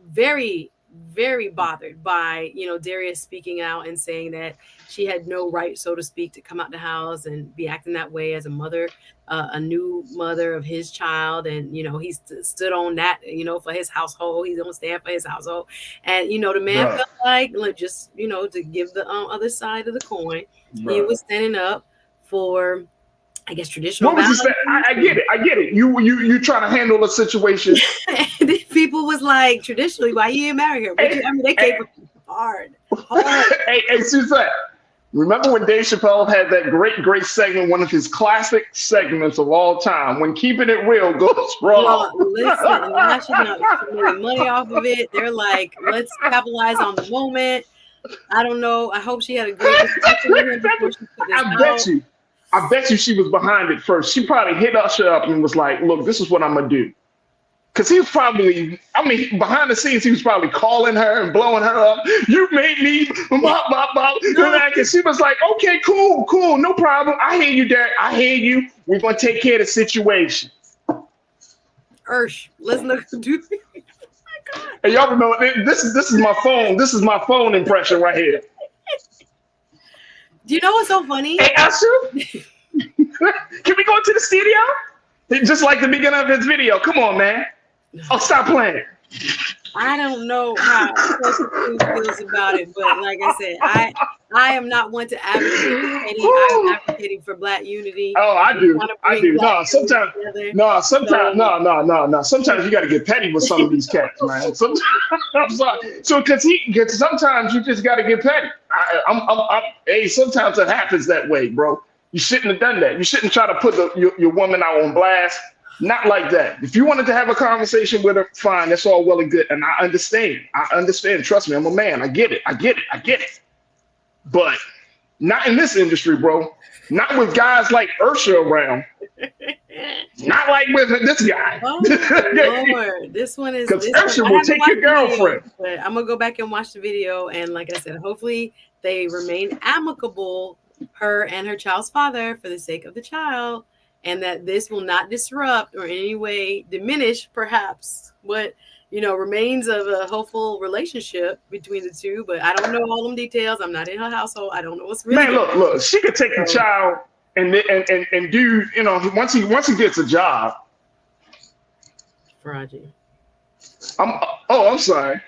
very, very bothered by, Darius speaking out and saying that she had no right, so to speak, to come out the house and be acting that way as a mother, a new mother of his child. And, he stood on that, for his household. He don't stand for his household. And, the man felt like just, to give the other side of the coin, he was standing up for, I guess, traditional. What was he saying? I get it. You trying to handle a situation. People was like, traditionally, why you didn't marry her? They came hard. Hey, Suzette. Remember when Dave Chappelle had that great segment, one of his classic segments of all time, when keeping it real goes wrong? Listen, making money off of it. They're like, let's capitalize on the moment. I don't know. I hope she had a great discussion with him before she put this out. I bet you she was behind it first. She probably hit Usher up and was like, look, this is what I'm going to do. Because he was probably, behind the scenes, he was probably calling her and blowing her up. You made me, blah, blah, blah. And she was like, okay, cool, no problem. I hear you, Derek. I hear you. We're going to take care of the situation. Let's look. Hey, y'all remember, this is my phone. This is my phone impression right here. Do you know what's so funny? Hey, Usher, can we go into the studio? Just like the beginning of his video. Come on, man. Oh, stop playing. I don't know how Tulsa feels about it, but like I said, I am not one to advocate for any. I'm advocating for Black unity. Oh, I do. No, sometimes you got to get petty with some of these cats, man. I'm sorry. So, because sometimes you just got to get petty. Hey, sometimes it happens that way, bro. You shouldn't have done that. You shouldn't try to put your woman out on blast. Not like that. If you wanted to have a conversation with her, fine. That's all well and good. And I understand. Trust me, I'm a man. I get it. But not in this industry, bro. Not with guys like Usher around. Not like with this guy. Oh, Lord. This one is... Because Usher will take your girlfriend. But I'm going to go back and watch the video. And like I said, hopefully they remain amicable, her and her child's father, for the sake of the child. And that this will not disrupt or in any way diminish, perhaps, what remains of a hopeful relationship between the two. But I don't know all them details. I'm not in her household. I don't know what's really. Man, look. She could take the child and do once he gets a job. Farajii. I'm sorry.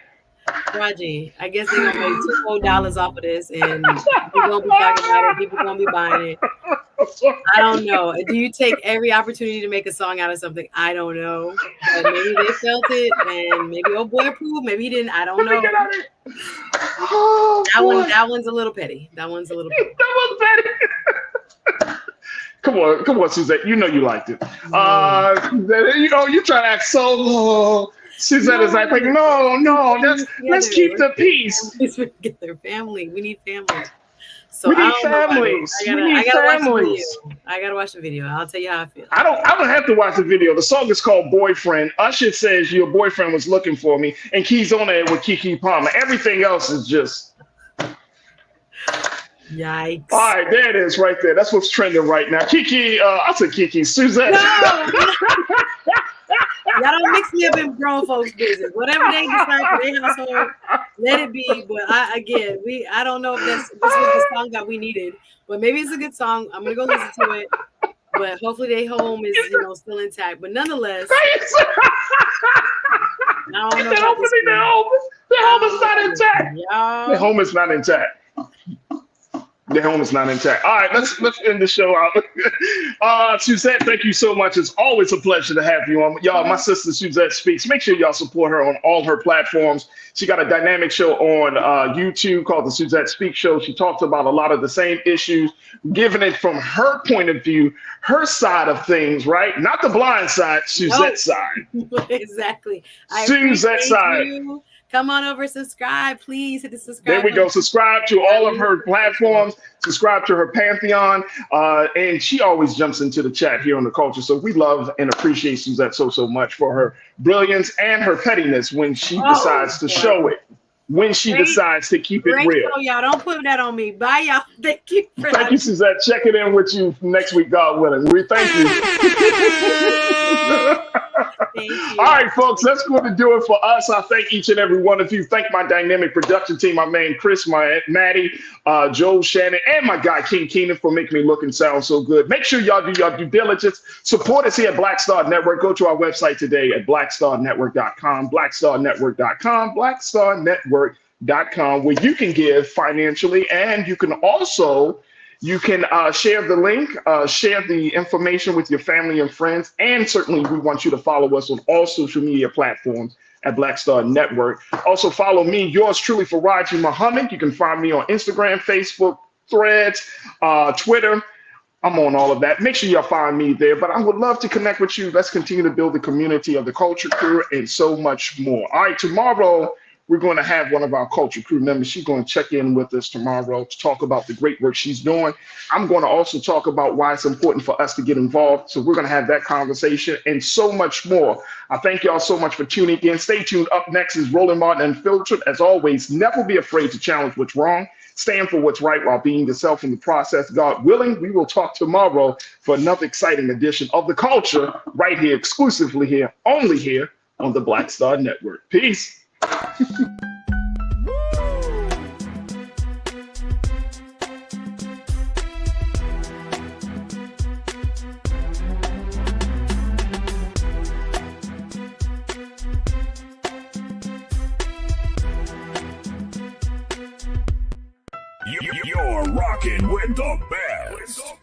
Farajii, I guess they're gonna make $2 off of this, and we're gonna be talking about it. People gonna be buying it. I don't know. Do you take every opportunity to make a song out of something? I don't know. But maybe they felt it, and maybe old boy approved. Maybe he didn't. I don't know. That one's a little petty. That one's petty. Come on, Suzette. You know you liked it. You try to act so. Suzette is like, no. Let's keep the peace. Get their family. We need family. So we need families. I gotta watch the video. I'll tell you how I feel. I don't have to watch the video. The song is called Boyfriend. Usher says your boyfriend was looking for me, and Key's on there with Keke Palmer. Everything else is just yikes. All right, there it is right there. That's what's trending right now. Keke, I said Keke, Suzette. No. Y'all don't mix me up in grown folks' business. Whatever they decide for their household, let it be. But I don't know if this was the song that we needed. But maybe it's a good song. I'm gonna go listen to it. But hopefully their home is still intact. But nonetheless, I don't know. Their home is not intact. Their home is not intact. The home is not intact. All right, let's end the show out. Suzette, thank you so much. It's always a pleasure to have you on. Y'all, my sister Suzette Speaks. Make sure y'all support her on all her platforms. She got a dynamic show on YouTube called the Suzette Speaks Show. She talks about a lot of the same issues, giving it from her point of view, her side of things, right? Not the blind side, Suzette's side. Exactly. Suzette's side. You. Come on over, subscribe, please. Hit the subscribe. There we go. Subscribe to all of her platforms. Subscribe to her Pantheon. And she always jumps into the chat here on The Culture. So we love and appreciate Suzette so much for her brilliance and her pettiness when she decides to show it. when she decides to keep it real. Y'all don't put that on me. Bye, y'all. Thank you. Thank you, Suzette. Checking in with you next week, God willing. We thank you. Thank you. All right, folks, that's going to do it for us. I thank each and every one of you. Thank my dynamic production team, my man Chris, my Aunt Maddie, Joe Shannon, and my guy King Keenan for making me look and sound so good. Make sure y'all do your due diligence. Support us here at Black Star Network. Go to our website today at blackstarnetwork.com, blackstarnetwork.com, blackstarnetwork.com, where you can give financially, and you can also share the link, share the information with your family and friends, and certainly we want you to follow us on all social media platforms at Black Star Network. Also follow me, yours truly, Farajii Muhammad. You can find me on Instagram, Facebook, Threads, Twitter. I'm on all of that. Make sure y'all find me there. But I would love to connect with you. Let's continue to build the community of the Culture Crew and so much more. All right, tomorrow, we're going to have one of our Culture Crew members. She's going to check in with us tomorrow to talk about the great work she's doing. I'm going to also talk about why it's important for us to get involved. So we're going to have that conversation and so much more. I thank y'all so much for tuning in. Stay tuned. Up next is Roland Martin Unfiltered. As always, never be afraid to challenge what's wrong. Stand for what's right while being yourself in the process. God willing, we will talk tomorrow for another exciting edition of The Culture right here, exclusively here, only here on the Black Star Network. Peace. You're rocking with the best.